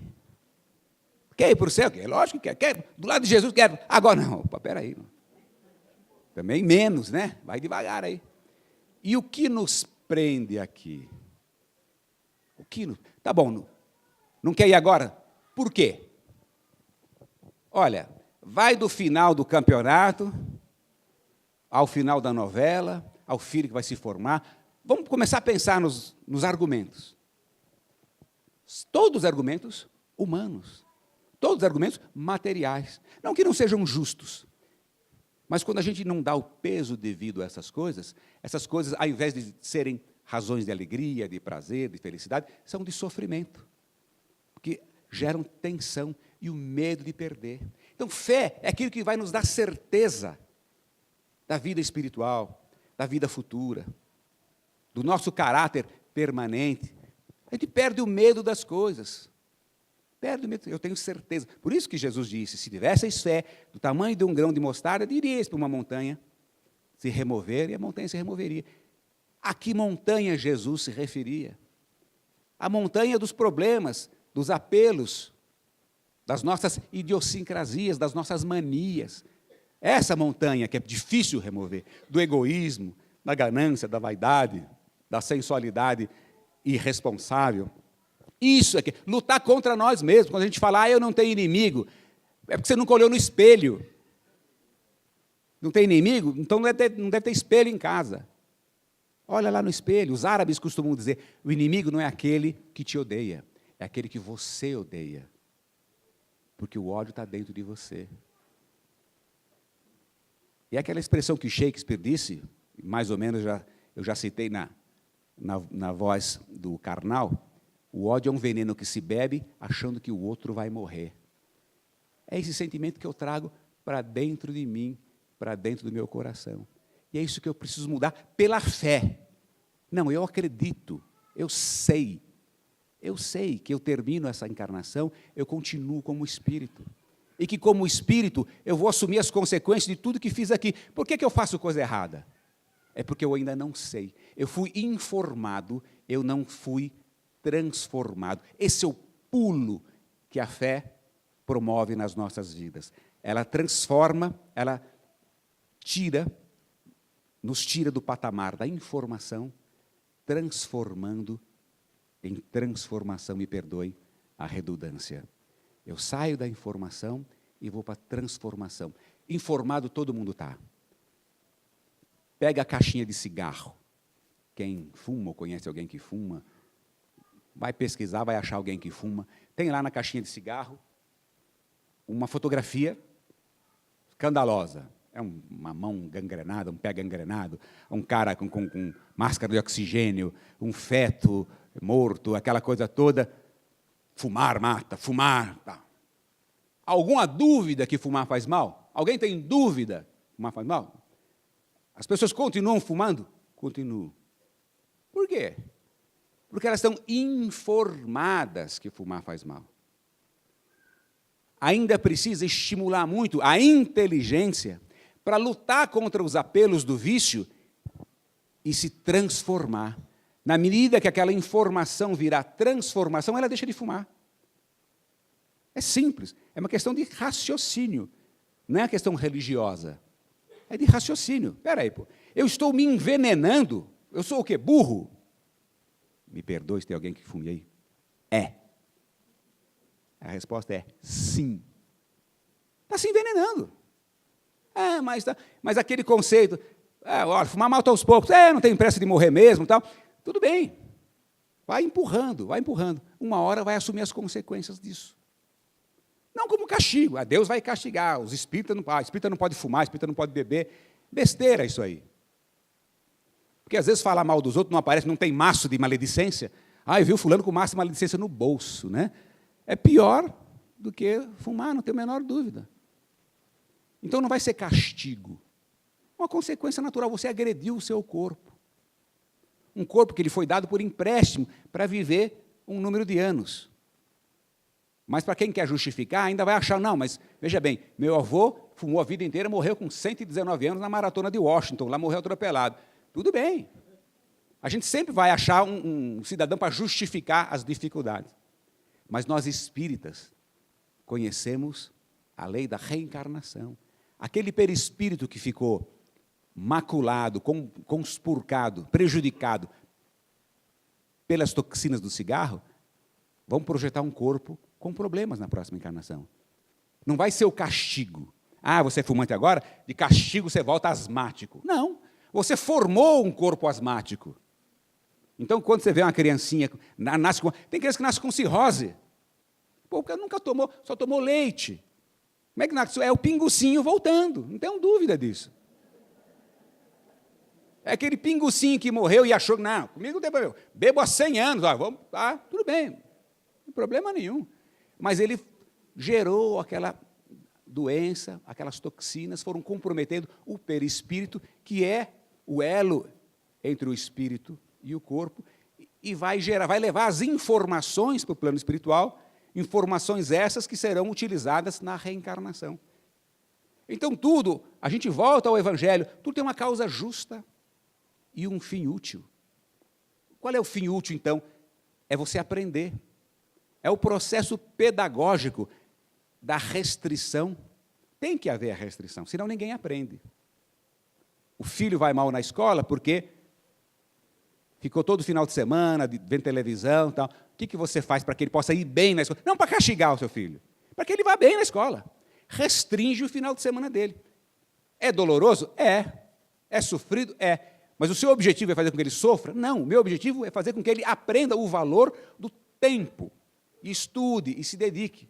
Quer ir para o céu? Lógico que quer. Do lado de Jesus, quer. Agora não. Opa, peraí. Também menos, né? Vai devagar aí. E o que nos prende aqui? Tá bom, não quer ir agora? Por quê? Olha, vai do final do campeonato ao final da novela, ao filho que vai se formar. Vamos começar a pensar nos argumentos. Todos os argumentos humanos. Todos os argumentos materiais. Não que não sejam justos. Mas quando a gente não dá o peso devido a essas coisas, ao invés de serem razões de alegria, de prazer, de felicidade, são de sofrimento. Porque geram tensão e o medo de perder. Então, fé é aquilo que vai nos dar certeza da vida espiritual, da vida futura, do nosso caráter permanente. A gente perde o medo das coisas. Perde o medo, eu tenho certeza. Por isso que Jesus disse, se tivesseis fé do tamanho de um grão de mostarda, diríeis para uma montanha se remover, e a montanha se removeria. A que montanha Jesus se referia? A montanha dos problemas, dos apelos, das nossas idiosincrasias, das nossas manias. Essa montanha que é difícil remover, do egoísmo, da ganância, da vaidade, da sensualidade irresponsável. Isso é que lutar contra nós mesmos. Quando a gente fala, eu não tenho inimigo, é porque você nunca olhou no espelho. Não tem inimigo? Então não deve ter espelho em casa. Olha lá no espelho. Os árabes costumam dizer, o inimigo não é aquele que te odeia, é aquele que você odeia. Porque o ódio está dentro de você. E aquela expressão que Shakespeare disse, mais ou menos eu já citei na voz do Karnal, o ódio é um veneno que se bebe achando que o outro vai morrer. É esse sentimento que eu trago para dentro de mim, para dentro do meu coração. E é isso que eu preciso mudar pela fé. Não, eu acredito, eu sei que eu termino essa encarnação, eu continuo como espírito. E que como espírito eu vou assumir as consequências de tudo que fiz aqui. Por que eu faço coisa errada? É porque eu ainda não sei. Eu fui informado, eu não fui transformado. Esse é o pulo que a fé promove nas nossas vidas. Ela transforma, ela nos tira do patamar da informação, transformando em transformação, me perdoem a redundância. Eu saio da informação e vou para a transformação. Informado todo mundo está. Pega a caixinha de cigarro. Quem fuma ou conhece alguém que fuma, vai pesquisar, vai achar alguém que fuma. Tem lá na caixinha de cigarro uma fotografia escandalosa. É uma mão gangrenada, um pé gangrenado, um cara com máscara de oxigênio, um feto morto, aquela coisa toda. Fumar mata, fumar. Tá. Alguma dúvida que fumar faz mal? mal? Alguém tem dúvida? Fumar faz mal? As pessoas continuam fumando? Continuam. Por quê? Porque elas estão informadas que fumar faz mal. Ainda precisa estimular muito a inteligência para lutar contra os apelos do vício e se transformar. Na medida que aquela informação virar transformação, ela deixa de fumar. É simples, é uma questão de raciocínio, não é uma questão religiosa. É de raciocínio. Espera aí, pô. Eu estou me envenenando, eu sou o quê? Burro? Me perdoe se tem alguém que fume aí. É. A resposta é sim. Está se envenenando. Mas aquele conceito, olha, fumar mal aos poucos, não tem pressa de morrer mesmo, tal. Tudo bem. Vai empurrando, vai empurrando. Uma hora vai assumir as consequências disso. Não como castigo. Deus vai castigar. Os espíritas não pode fumar, espírita não pode beber. Besteira isso aí. Porque às vezes falar mal dos outros não aparece, não tem maço de maledicência. Eu vi o fulano com maço de maledicência no bolso, né? É pior do que fumar, não tenho a menor dúvida. Então não vai ser castigo. Uma consequência natural, você agrediu o seu corpo. Um corpo que lhe foi dado por empréstimo para viver um número de anos. Mas para quem quer justificar, ainda vai achar, não, mas veja bem, meu avô fumou a vida inteira, morreu com 119 anos na maratona de Washington, lá morreu atropelado. Tudo bem. A gente sempre vai achar um cidadão para justificar as dificuldades. Mas nós espíritas conhecemos a lei da reencarnação. Aquele perispírito que ficou maculado, conspurcado, prejudicado pelas toxinas do cigarro, vão projetar um corpo com problemas na próxima encarnação. Não vai ser o castigo. Você é fumante agora? De castigo você volta asmático. Não. Você formou um corpo asmático. Então, quando você vê uma criancinha, tem criança que nasce com cirrose. Pô, o cara nunca tomou, só tomou leite. Como é que nasce? É o pingucinho voltando, não tenho dúvida disso. É aquele pingucinho que morreu e achou que, não, comigo não tem problema, bebo há 100 anos, tudo bem, não tem problema nenhum. Mas ele gerou aquela doença, aquelas toxinas foram comprometendo o perispírito, que é o elo entre o espírito e o corpo, e vai levar as informações para o plano espiritual, informações essas que serão utilizadas na reencarnação. Então tudo, a gente volta ao Evangelho, tudo tem uma causa justa e um fim útil. Qual é o fim útil, então? É você aprender. É o processo pedagógico da restrição. Tem que haver a restrição, senão ninguém aprende. O filho vai mal na escola porque ficou todo final de semana vendo televisão e tal. O que você faz para que ele possa ir bem na escola? Não para castigar o seu filho, para que ele vá bem na escola. Restringe o final de semana dele. É doloroso? É. É sofrido? É. Mas o seu objetivo é fazer com que ele sofra? Não, o meu objetivo é fazer com que ele aprenda o valor do tempo, e estude e se dedique,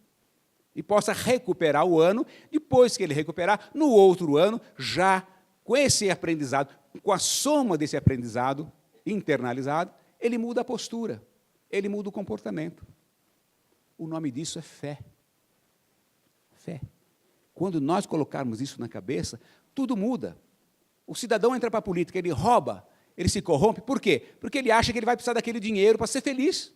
e possa recuperar o ano, depois que ele recuperar, no outro ano, já com esse aprendizado, com a soma desse aprendizado internalizado, ele muda a postura, ele muda o comportamento. O nome disso é fé. Fé. Quando nós colocarmos isso na cabeça, tudo muda. O cidadão entra para a política, ele rouba, ele se corrompe. Por quê? Porque ele acha que ele vai precisar daquele dinheiro para ser feliz.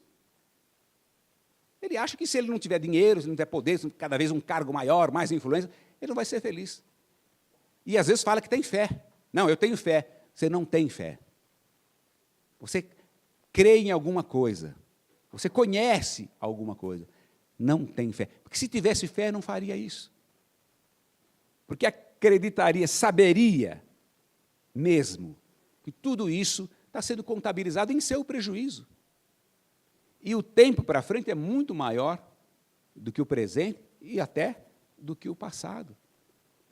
Ele acha que se ele não tiver dinheiro, se não tiver poder, se cada vez um cargo maior, mais influência, ele não vai ser feliz. E às vezes fala que tem fé. Não, eu tenho fé. Você não tem fé. Você crê em alguma coisa. Você conhece alguma coisa. Não tem fé. Porque se tivesse fé, não faria isso. Porque acreditaria, saberia mesmo que tudo isso está sendo contabilizado em seu prejuízo. E o tempo para frente é muito maior do que o presente e até do que o passado.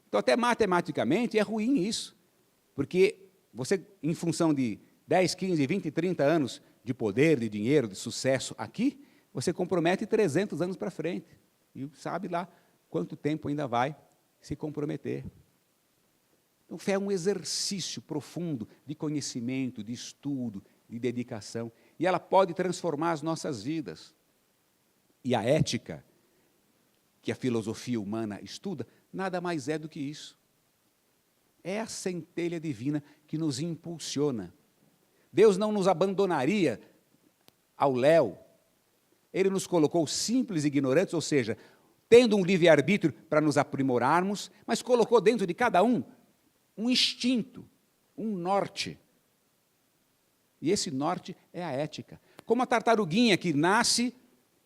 Então, até matematicamente, é ruim isso. Porque você, em função de 10, 15, 20, 30 anos de poder, de dinheiro, de sucesso aqui, você compromete 300 anos para frente. E sabe lá quanto tempo ainda vai se comprometer. Então, fé é um exercício profundo de conhecimento, de estudo, de dedicação. E ela pode transformar as nossas vidas. E a ética, que a filosofia humana estuda, nada mais é do que isso. É a centelha divina que nos impulsiona. Deus não nos abandonaria ao léu. Ele nos colocou simples e ignorantes, ou seja, tendo um livre-arbítrio para nos aprimorarmos, mas colocou dentro de cada um instinto, um norte. E esse norte é a ética. Como a tartaruguinha que nasce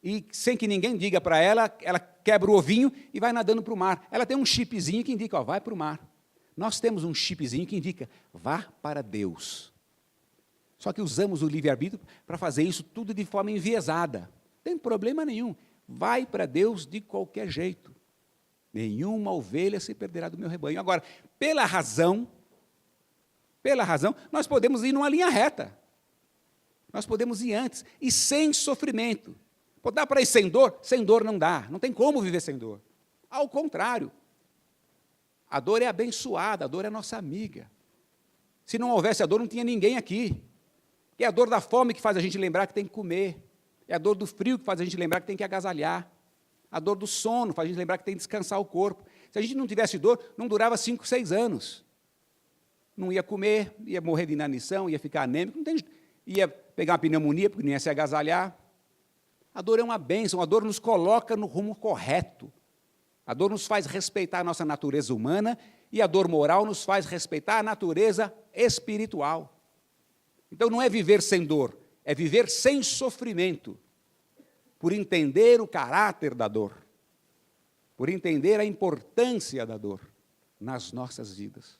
e, sem que ninguém diga para ela, ela quebra o ovinho e vai nadando para o mar. Ela tem um chipzinho que indica, vai para o mar. Nós temos um chipzinho que indica, vá para Deus. Só que usamos o livre-arbítrio para fazer isso tudo de forma enviesada. Não tem problema nenhum. Vai para Deus de qualquer jeito. Nenhuma ovelha se perderá do meu rebanho. Agora, pela razão, nós podemos ir numa linha reta. Nós podemos ir antes, e sem sofrimento. Dá para ir sem dor? Sem dor não dá. Não tem como viver sem dor. Ao contrário. A dor é abençoada, a dor é nossa amiga. Se não houvesse a dor, não tinha ninguém aqui. É a dor da fome que faz a gente lembrar que tem que comer. É a dor do frio que faz a gente lembrar que tem que agasalhar. A dor do sono faz a gente lembrar que tem que descansar o corpo. Se a gente não tivesse dor, não durava 5, 6 anos. Não ia comer, ia morrer de inanição, ia ficar anêmico, ia pegar uma pneumonia, porque não ia se agasalhar. A dor é uma bênção, a dor nos coloca no rumo correto. A dor nos faz respeitar a nossa natureza humana e a dor moral nos faz respeitar a natureza espiritual. Então, não é viver sem dor, é viver sem sofrimento, por entender o caráter da dor, por entender a importância da dor nas nossas vidas.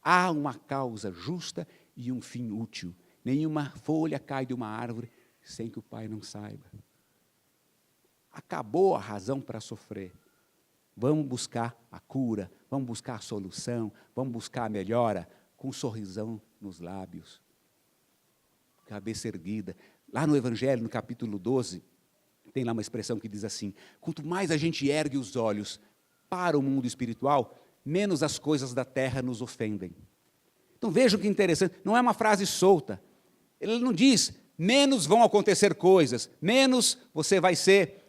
Há uma causa justa e um fim útil. Nenhuma folha cai de uma árvore sem que o pai não saiba. Acabou a razão para sofrer. Vamos buscar a cura, vamos buscar a solução, vamos buscar a melhora, com um sorrisão nos lábios, cabeça erguida. Lá no Evangelho, no capítulo 12, tem lá uma expressão que diz assim, quanto mais a gente ergue os olhos para o mundo espiritual, menos as coisas da terra nos ofendem. Então vejam que interessante, não é uma frase solta. Ele não diz, menos vão acontecer coisas, menos você vai ser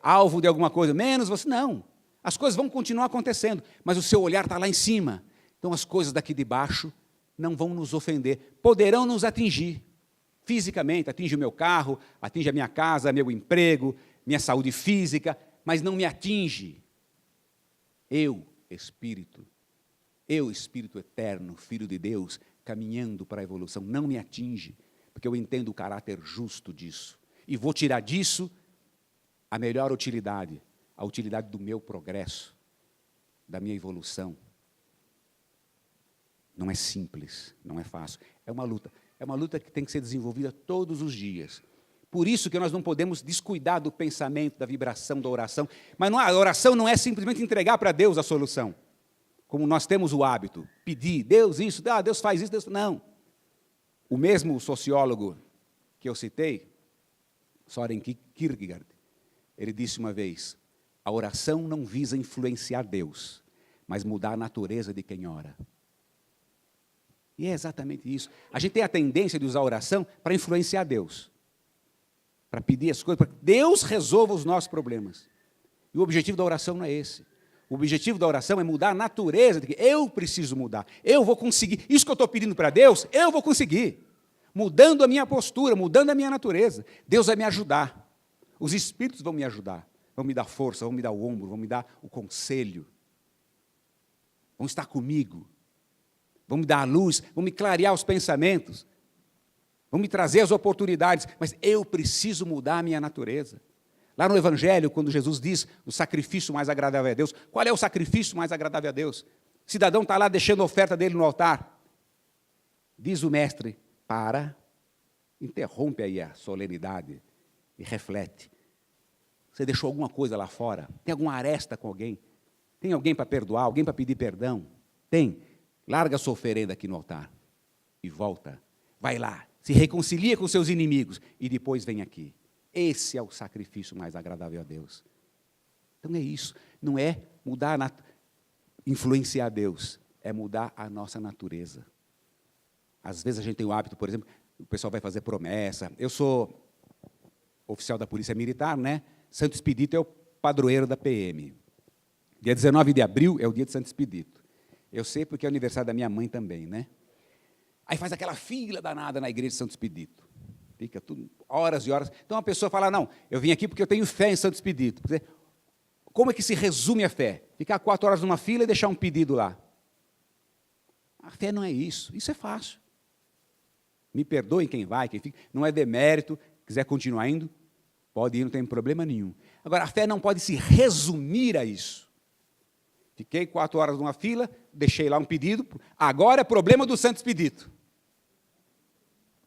alvo de alguma coisa, menos você... Não, as coisas vão continuar acontecendo, mas o seu olhar está lá em cima. Então as coisas daqui de baixo não vão nos ofender, poderão nos atingir fisicamente, atinge o meu carro, atinge a minha casa, meu emprego, minha saúde física, mas não me atinge. Eu, Espírito eterno, Filho de Deus, caminhando para a evolução, não me atinge, porque eu entendo o caráter justo disso, e vou tirar disso a melhor utilidade, a utilidade do meu progresso, da minha evolução. Não é simples, não é fácil, é uma luta que tem que ser desenvolvida todos os dias. Por isso que nós não podemos descuidar do pensamento, da vibração, da oração, mas a oração não é simplesmente entregar para Deus a solução, como nós temos o hábito, pedir, Deus isso, Deus faz isso, Deus... Não. O mesmo sociólogo que eu citei, Søren Kierkegaard, ele disse uma vez, a oração não visa influenciar Deus, mas mudar a natureza de quem ora. E é exatamente isso. A gente tem a tendência de usar a oração para influenciar Deus, para pedir as coisas, para que Deus resolva os nossos problemas. E o objetivo da oração não é esse. O objetivo da oração é mudar a natureza, de que eu preciso mudar, eu vou conseguir. Isso que eu estou pedindo para Deus, eu vou conseguir. Mudando a minha postura, mudando a minha natureza. Deus vai me ajudar. Os Espíritos vão me ajudar, vão me dar força, vão me dar o ombro, vão me dar o conselho. Vão estar comigo. Vão me dar a luz, vão me clarear os pensamentos. Vão me trazer as oportunidades. Mas eu preciso mudar a minha natureza. Lá no Evangelho, quando Jesus diz o sacrifício mais agradável a Deus, qual é o sacrifício mais agradável a Deus? O cidadão está lá deixando a oferta dele no altar. Diz o mestre, interrompe aí a solenidade e reflete. Você deixou alguma coisa lá fora? Tem alguma aresta com alguém? Tem alguém para perdoar? Alguém para pedir perdão? Tem. Larga a sua oferenda aqui no altar e volta. Vai lá, se reconcilia com seus inimigos e depois vem aqui. Esse é o sacrifício mais agradável a Deus. Então é isso, não é mudar, influenciar Deus, é mudar a nossa natureza. Às vezes a gente tem o hábito, por exemplo, o pessoal vai fazer promessa. Eu sou oficial da Polícia Militar, né? Santo Expedito é o padroeiro da PM. Dia 19 de abril é o dia de Santo Expedito. Eu sei porque é aniversário da minha mãe também, né? Aí faz aquela fila danada na igreja de Santo Expedito. Fica tudo, horas e horas. Então a pessoa fala, não, eu vim aqui porque eu tenho fé em Santo Expedito. Como é que se resume a fé? Ficar 4 horas numa fila e deixar um pedido lá. A fé não é isso. Isso é fácil. Me perdoem quem vai, quem fica. Não é demérito. Quiser continuar indo, pode ir, não tem problema nenhum. Agora, a fé não pode se resumir a isso. Fiquei 4 horas numa fila, deixei lá um pedido, agora é problema do Santo Expedito.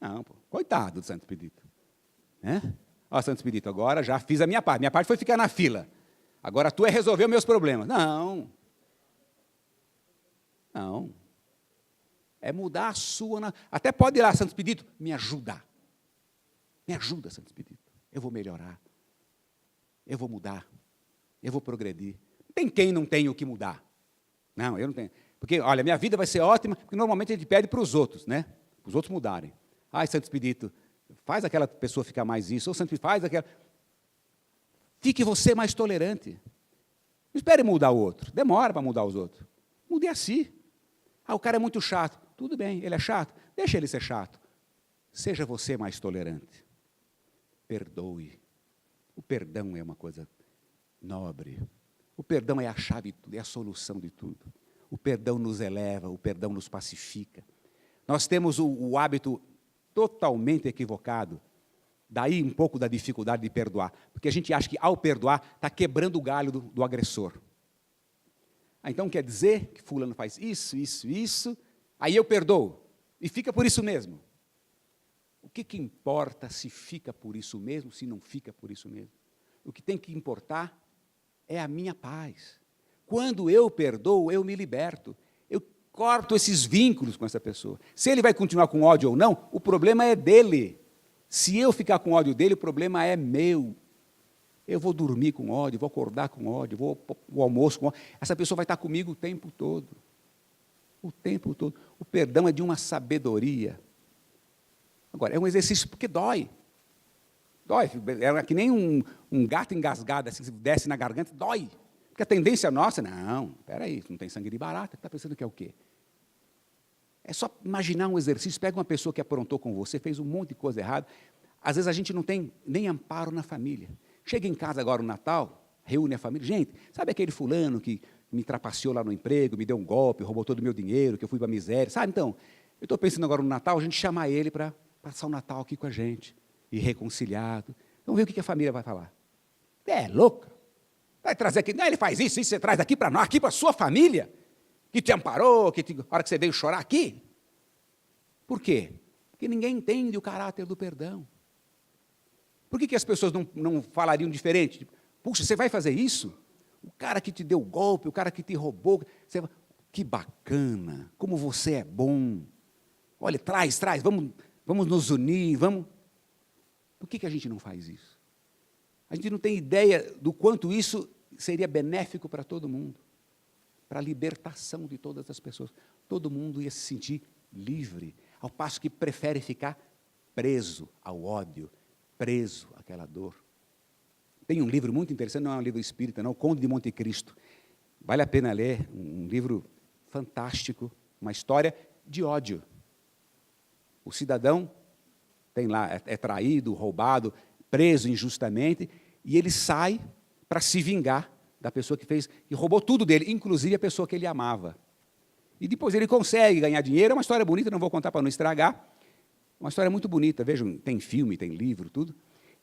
Não, pô, coitado do Santo Expedito. Ó, Santo Expedito, agora já fiz a minha parte. Minha parte foi ficar na fila. Agora tu é resolver os meus problemas. Não. Não. É mudar a sua... Até pode ir lá, Santo Expedito, me ajuda. Me ajuda, Santo Expedito. Eu vou melhorar. Eu vou mudar. Eu vou progredir. Tem quem não tem o que mudar. Não, eu não tenho. Porque, olha, minha vida vai ser ótima, porque normalmente a gente pede para os outros, né? Para os outros mudarem. Ai, Santo Expedito, faz aquela pessoa ficar mais isso. Ou Santo Expedito, faz aquela... Fique você mais tolerante. Não espere mudar o outro. Demora para mudar os outros. Mude a si. Ah, o cara é muito chato. Tudo bem, ele é chato. Deixa ele ser chato. Seja você mais tolerante. Perdoe. O perdão é uma coisa nobre. O perdão é a chave de tudo, é a solução de tudo. O perdão nos eleva, o perdão nos pacifica. Nós temos o hábito totalmente equivocado, daí um pouco da dificuldade de perdoar, porque a gente acha que, ao perdoar, está quebrando o galho do agressor. Então, quer dizer que fulano faz isso, aí eu perdoo, e fica por isso mesmo. O que importa se fica por isso mesmo, se não fica por isso mesmo? O que tem que importar é a minha paz. Quando eu perdoo, eu me liberto. Eu corto esses vínculos com essa pessoa. Se ele vai continuar com ódio ou não, o problema é dele. Se eu ficar com ódio dele, o problema é meu. Eu vou dormir com ódio, vou acordar com ódio, vou ao almoço com ódio. Essa pessoa vai estar comigo o tempo todo. O tempo todo. O perdão é de uma sabedoria. Agora, é um exercício porque dói. Dói. É que nem um gato engasgado, assim, que desce na garganta, dói. Porque a tendência nossa, não, espera aí, não tem sangue de barata, está pensando que é o quê? É só imaginar um exercício, pega uma pessoa que aprontou com você, fez um monte de coisa errada, às vezes a gente não tem nem amparo na família. Chega em casa agora no Natal, reúne a família, gente, sabe aquele fulano que me trapaceou lá no emprego, me deu um golpe, roubou todo o meu dinheiro, que eu fui para a miséria, sabe? Então, eu estou pensando agora no Natal, a gente chamar ele para passar o Natal aqui com a gente, e reconciliado. Vamos ver o que a família vai falar. É louca. Vai trazer aqui, não, ele faz isso você traz aqui para nós, aqui para a sua família, que te amparou, a hora que você veio chorar aqui. Por quê? Porque ninguém entende o caráter do perdão. Por que as pessoas não falariam diferente? Tipo, puxa, você vai fazer isso? O cara que te deu o golpe, o cara que te roubou, que bacana, como você é bom. Olha, traz, vamos nos unir, vamos... Por que a gente não faz isso? A gente não tem ideia do quanto isso seria benéfico para todo mundo, para a libertação de todas as pessoas. Todo mundo ia se sentir livre, ao passo que prefere ficar preso ao ódio, preso àquela dor. Tem um livro muito interessante, não é um livro espírita, não, O Conde de Monte Cristo. Vale a pena ler, um livro fantástico, uma história de ódio. O cidadão tem lá, é traído, roubado, preso injustamente, e ele sai para se vingar da pessoa que fez, e roubou tudo dele, inclusive a pessoa que ele amava. E depois ele consegue ganhar dinheiro, é uma história bonita, não vou contar para não estragar, uma história muito bonita, vejam, tem filme, tem livro, tudo.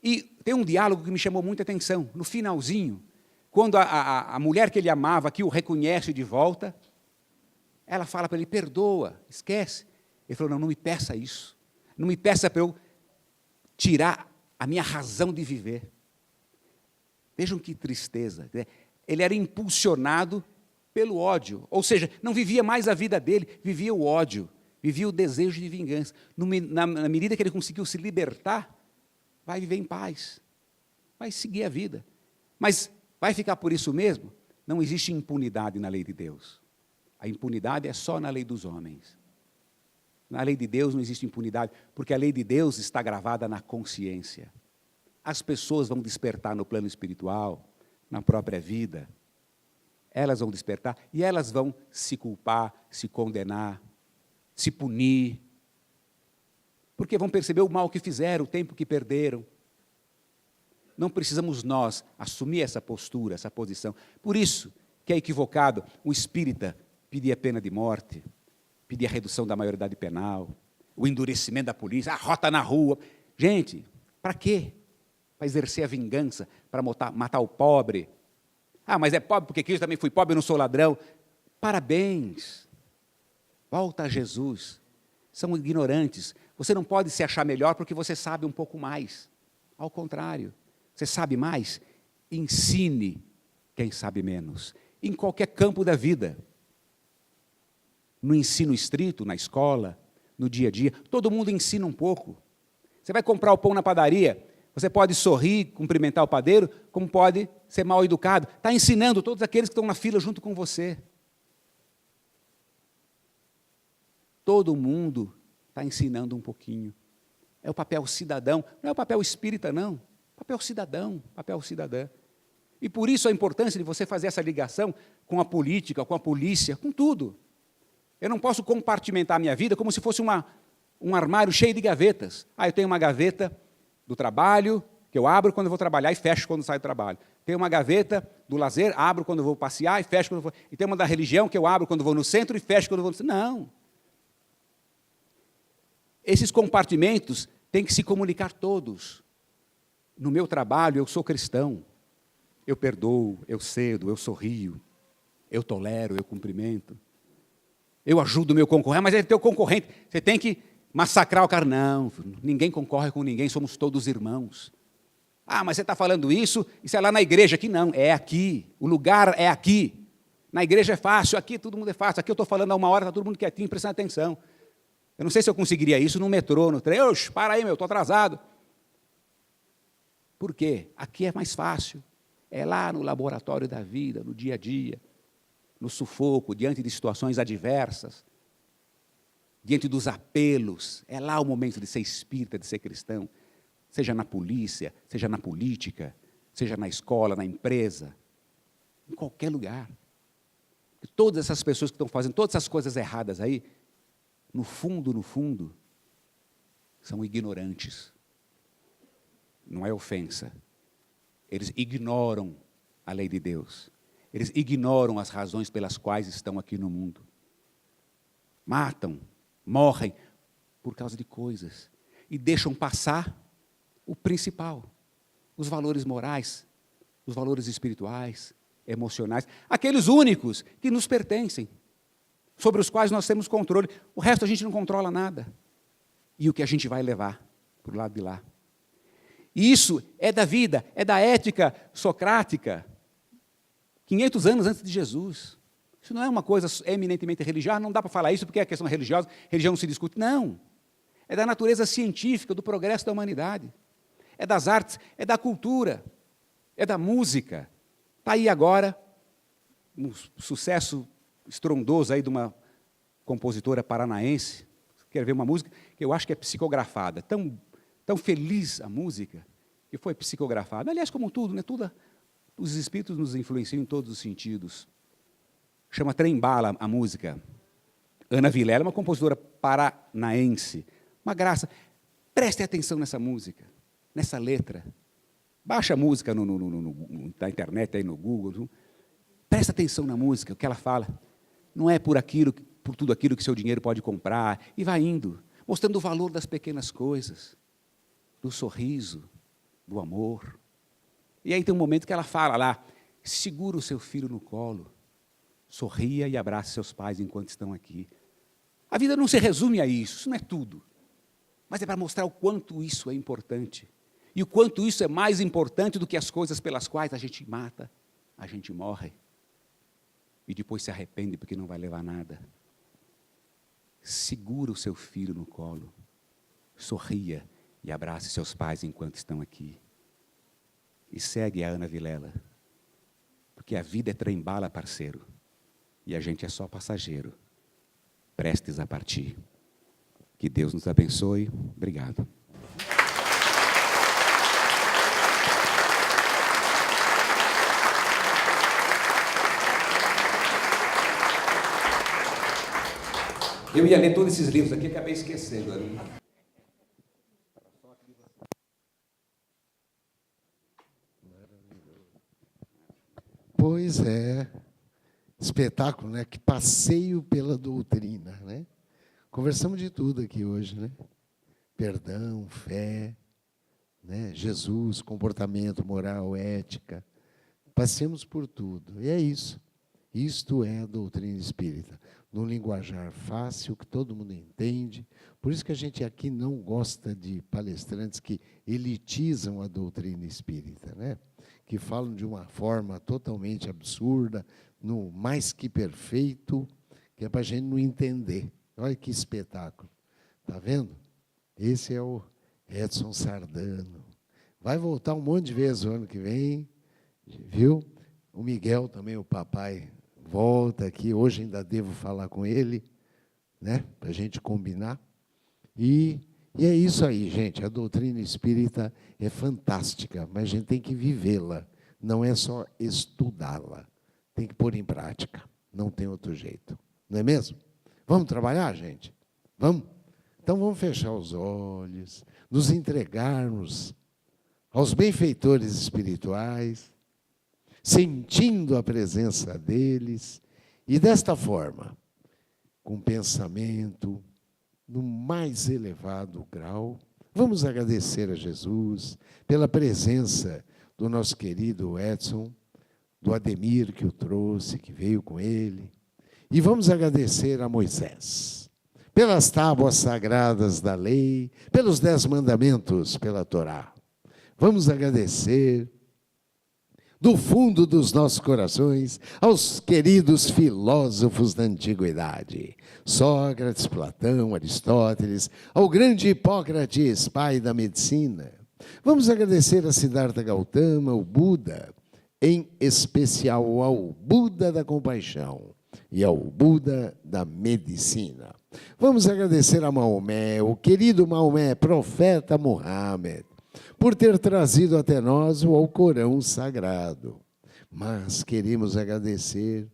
E tem um diálogo que me chamou muita atenção, no finalzinho, quando a mulher que ele amava, que o reconhece de volta, ela fala para ele, perdoa, esquece. Ele falou, não me peça isso, não me peça para eu tirar a minha razão de viver. Vejam que tristeza. Ele era impulsionado pelo ódio, ou seja, não vivia mais a vida dele, vivia o ódio, vivia o desejo de vingança. Na medida que ele conseguiu se libertar, vai viver em paz, vai seguir a vida. Mas vai ficar por isso mesmo? Não existe impunidade na lei de Deus. A impunidade é só na lei dos homens. Na lei de Deus não existe impunidade, porque a lei de Deus está gravada na consciência. As pessoas vão despertar no plano espiritual, na própria vida. elas vão despertar e elas vão se culpar, se condenar, se punir, porque vão perceber o mal que fizeram, o tempo que perderam. Não precisamos nós assumir essa postura, essa posição. Por isso que é equivocado o espírita pedir a pena de morte, pedir a redução da maioridade penal, o endurecimento da polícia, a rota na rua. Gente, para quê? Para exercer a vingança, para matar o pobre. Ah, mas é pobre porque Cristo também foi pobre, eu não sou ladrão. Parabéns. Volta a Jesus. São ignorantes. Você não pode se achar melhor porque você sabe um pouco mais. Ao contrário. Você sabe mais? Ensine quem sabe menos. Em qualquer campo da vida. No ensino estrito, na escola, no dia a dia, todo mundo ensina um pouco. Você vai comprar o pão na padaria, você pode sorrir, cumprimentar o padeiro, como pode ser mal educado. Está ensinando todos aqueles que estão na fila junto com você. Todo mundo está ensinando um pouquinho. É o papel cidadão, não é o papel espírita, não. Papel cidadão, papel cidadã. E por isso a importância de você fazer essa ligação com a política, com a polícia, com tudo. Eu não posso compartimentar a minha vida como se fosse um armário cheio de gavetas. Ah, eu tenho uma gaveta do trabalho, que eu abro quando eu vou trabalhar e fecho quando saio do trabalho. Tenho uma gaveta do lazer, abro quando eu vou passear e fecho quando eu vou... E tem uma da religião, que eu abro quando eu vou no centro e fecho quando eu vou no centro. Não. Esses compartimentos têm que se comunicar todos. No meu trabalho, eu sou cristão. Eu perdoo, eu cedo, eu sorrio, eu tolero, eu cumprimento. Eu ajudo o meu concorrente, mas é teu concorrente. Você tem que massacrar o cara. Não, ninguém concorre com ninguém, somos todos irmãos. Ah, mas você está falando isso é lá na igreja. Aqui não, é aqui. O lugar é aqui. Na igreja é fácil, aqui todo mundo é fácil. Aqui eu estou falando há uma hora, está todo mundo quietinho, prestando atenção. Eu não sei se eu conseguiria isso no metrô, no trem. Oxe, para aí, estou atrasado. Por quê? Aqui é mais fácil. É lá no laboratório da vida, no dia a dia, no sufoco, diante de situações adversas, diante dos apelos. É lá o momento de ser espírita, de ser cristão. Seja na polícia, seja na política, seja na escola, na empresa, em qualquer lugar. E todas essas pessoas que estão fazendo todas essas coisas erradas aí, no fundo, são ignorantes. Não é ofensa. Eles ignoram a lei de Deus. Eles ignoram as razões pelas quais estão aqui no mundo. Matam, morrem por causa de coisas. E deixam passar o principal. Os valores morais, os valores espirituais, emocionais. Aqueles únicos que nos pertencem. Sobre os quais nós temos controle. O resto a gente não controla nada. E o que a gente vai levar para o lado de lá. E isso é da vida, é da ética socrática. 500 anos antes de Jesus. Isso não é uma coisa eminentemente religiosa, não dá para falar isso porque é questão religiosa, religião não se discute. Não. É da natureza científica, do progresso da humanidade. É das artes, é da cultura, é da música. Está aí agora um sucesso estrondoso aí de uma compositora paranaense. Quer ver uma música que eu acho que é psicografada. Tão feliz a música, que foi psicografada. Aliás, como tudo, né? Os espíritos nos influenciam em todos os sentidos. Chama Trem Bala a música. Ana Vilela é uma compositora paranaense. Uma graça. Prestem atenção nessa música, nessa letra. Baixa a música na internet, aí no Google. Presta atenção na música, o que ela fala. Não é por tudo aquilo que seu dinheiro pode comprar. E vai indo, mostrando o valor das pequenas coisas. Do sorriso, do amor. E aí tem um momento que ela fala lá, segura o seu filho no colo, sorria e abrace seus pais enquanto estão aqui. A vida não se resume a isso não é tudo. Mas é para mostrar o quanto isso é importante. E o quanto isso é mais importante do que as coisas pelas quais a gente mata, a gente morre. E depois se arrepende porque não vai levar nada. Segura o seu filho no colo, sorria e abrace seus pais enquanto estão aqui. E segue a Ana Vilela. Porque a vida é trem-bala, parceiro. E a gente é só passageiro. Prestes a partir. Que Deus nos abençoe. Obrigado. Eu ia ler todos esses livros aqui, acabei esquecendo. Pois é, espetáculo, né? Que passeio pela doutrina, né? Conversamos de tudo aqui hoje, né? Perdão, fé, né? Jesus, comportamento, moral, ética. Passemos por tudo. E é isso. Isto é a doutrina espírita. Num linguajar fácil, que todo mundo entende. Por isso que a gente aqui não gosta de palestrantes que elitizam a doutrina espírita, né? Que falam de uma forma totalmente absurda, no mais que perfeito, que é para a gente não entender. Olha que espetáculo. Está vendo? Esse é o Edson Sardano. Vai voltar um monte de vezes o ano que vem, viu? O Miguel também, o papai, volta aqui. Hoje ainda devo falar com ele, né? Para a gente combinar. E é isso aí, gente. A doutrina espírita é fantástica, mas a gente tem que vivê-la. Não é só estudá-la. Tem que pôr em prática. Não tem outro jeito. Não é mesmo? Vamos trabalhar, gente? Vamos? Então vamos fechar os olhos, nos entregarmos aos benfeitores espirituais, sentindo a presença deles, e desta forma, com pensamento no mais elevado grau, vamos agradecer a Jesus pela presença do nosso querido Edson, do Ademir que o trouxe, que veio com ele, e vamos agradecer a Moisés, pelas tábuas sagradas da lei, pelos 10 mandamentos, pela Torá. Vamos agradecer do fundo dos nossos corações aos queridos filósofos da antiguidade, Sócrates, Platão, Aristóteles, ao grande Hipócrates, pai da medicina. Vamos agradecer a Siddhartha Gautama, o Buda, em especial ao Buda da compaixão e ao Buda da medicina. Vamos agradecer a Maomé, o querido Maomé, profeta Muhammad, por ter trazido até nós o Alcorão Sagrado. Mas queremos agradecer,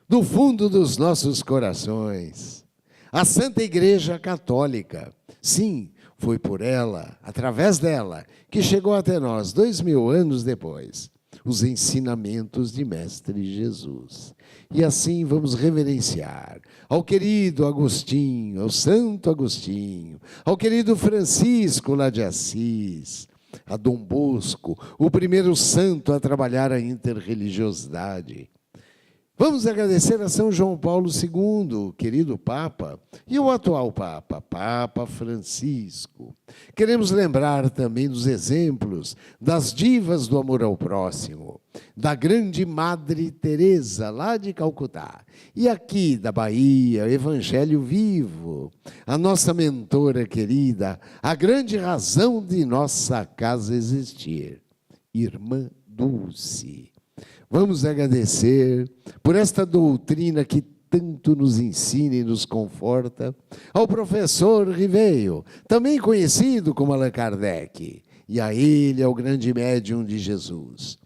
do fundo dos nossos corações, a Santa Igreja Católica. Sim, foi por ela, através dela, que chegou até nós, 2000 anos depois, os ensinamentos de Mestre Jesus. E assim vamos reverenciar ao querido Agostinho, ao Santo Agostinho, ao querido Francisco lá de Assis, a Dom Bosco, o primeiro santo a trabalhar a interreligiosidade. Vamos agradecer a São João Paulo II, querido Papa, e o atual Papa, Papa Francisco. Queremos lembrar também dos exemplos das divas do amor ao próximo, da grande Madre Teresa, lá de Calcutá, e aqui da Bahia, Evangelho Vivo, a nossa mentora querida, a grande razão de nossa casa existir, Irmã Dulce. Vamos agradecer por esta doutrina que tanto nos ensina e nos conforta, ao professor Ribeiro, também conhecido como Allan Kardec, e a ele, ao grande médium de Jesus.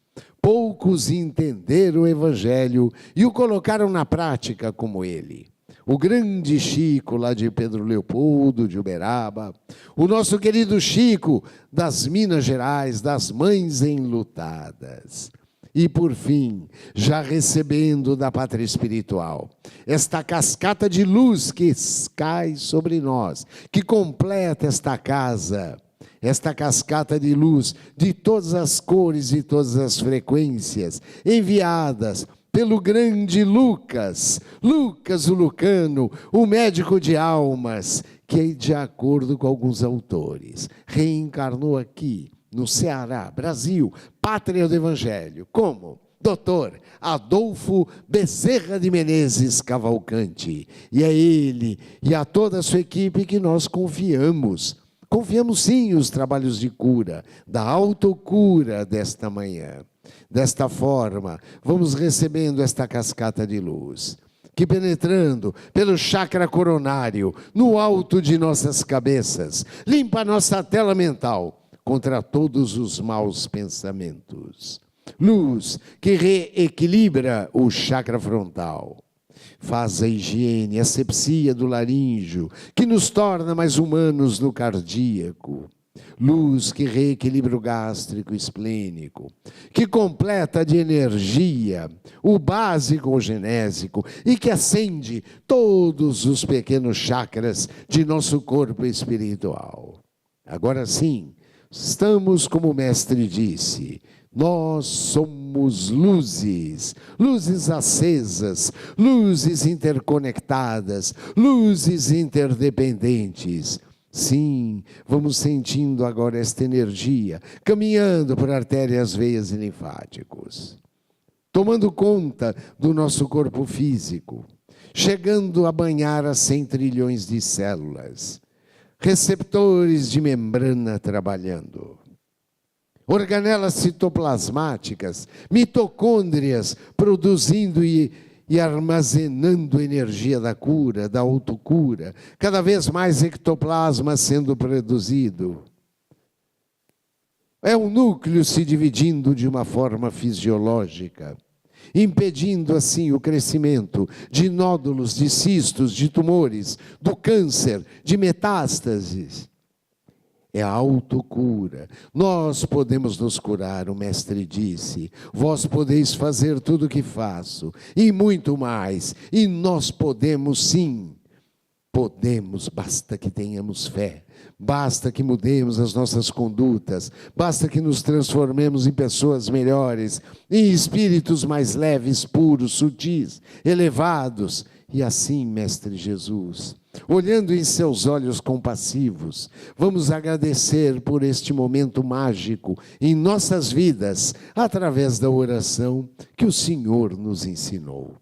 Poucos entenderam o Evangelho e o colocaram na prática como ele. O grande Chico, lá de Pedro Leopoldo, de Uberaba, o nosso querido Chico, das Minas Gerais, das Mães Enlutadas. E, por fim, já recebendo da pátria espiritual, esta cascata de luz que cai sobre nós, que completa esta casa, esta cascata de luz de todas as cores e todas as frequências, enviadas pelo grande Lucas, Lucas o Lucano, o médico de almas, que, de acordo com alguns autores, reencarnou aqui, no Ceará, Brasil, pátria do Evangelho, como Dr. Adolfo Bezerra de Menezes Cavalcante. E é ele e a toda a sua equipe que nós confiamos. Confiamos sim os trabalhos de cura, da autocura desta manhã. Desta forma, vamos recebendo esta cascata de luz, que penetrando pelo chakra coronário, no alto de nossas cabeças, limpa a nossa tela mental, contra todos os maus pensamentos. Luz que reequilibra o chakra frontal. Faz a higiene, a asepsia do laríngeo, que nos torna mais humanos no cardíaco. Luz que reequilibra o gástrico e esplênico, que completa de energia o básico ou genésico e que acende todos os pequenos chakras de nosso corpo espiritual. Agora sim, estamos como o mestre disse, nós somos luzes, luzes acesas, luzes interconectadas, luzes interdependentes. Sim, vamos sentindo agora esta energia, caminhando por artérias, veias e linfáticos, tomando conta do nosso corpo físico, chegando a banhar a 100 trilhões de células, receptores de membrana trabalhando, organelas citoplasmáticas, mitocôndrias produzindo e armazenando energia da cura, da autocura, cada vez mais ectoplasma sendo produzido. É um núcleo se dividindo de uma forma fisiológica, impedindo assim o crescimento de nódulos, de cistos, de tumores, do câncer, de metástases. É a autocura. Nós podemos nos curar, o mestre disse. Vós podeis fazer tudo o que faço, e muito mais. E nós podemos sim. Podemos, basta que tenhamos fé. Basta que mudemos as nossas condutas. Basta que nos transformemos em pessoas melhores, em espíritos mais leves, puros, sutis, elevados. E assim, mestre Jesus, olhando em seus olhos compassivos, vamos agradecer por este momento mágico em nossas vidas, através da oração que o Senhor nos ensinou.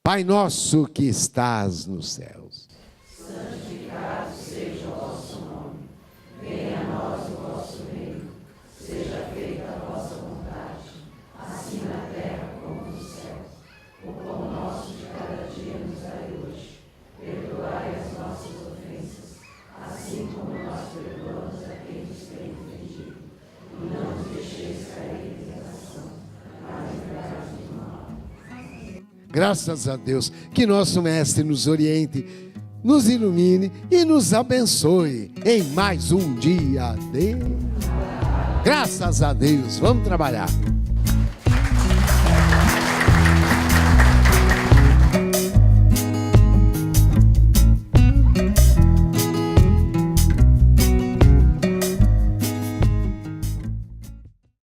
Pai nosso que estás nos céus, santificado seja o vosso nome, venha a nós o vosso reino, seja feita a vossa vontade, assim na terra como nos céus. O pão nosso de cada dia nos dai hoje, perdoai as nossas ofensas, assim como nós perdoamos a quem nos tem ofendido. E não nos deixeis cair em tentação, mas livrai-nos do mal. graças a Deus, que nosso mestre nos oriente, nos ilumine e nos abençoe em mais um dia de... Graças a Deus, vamos trabalhar.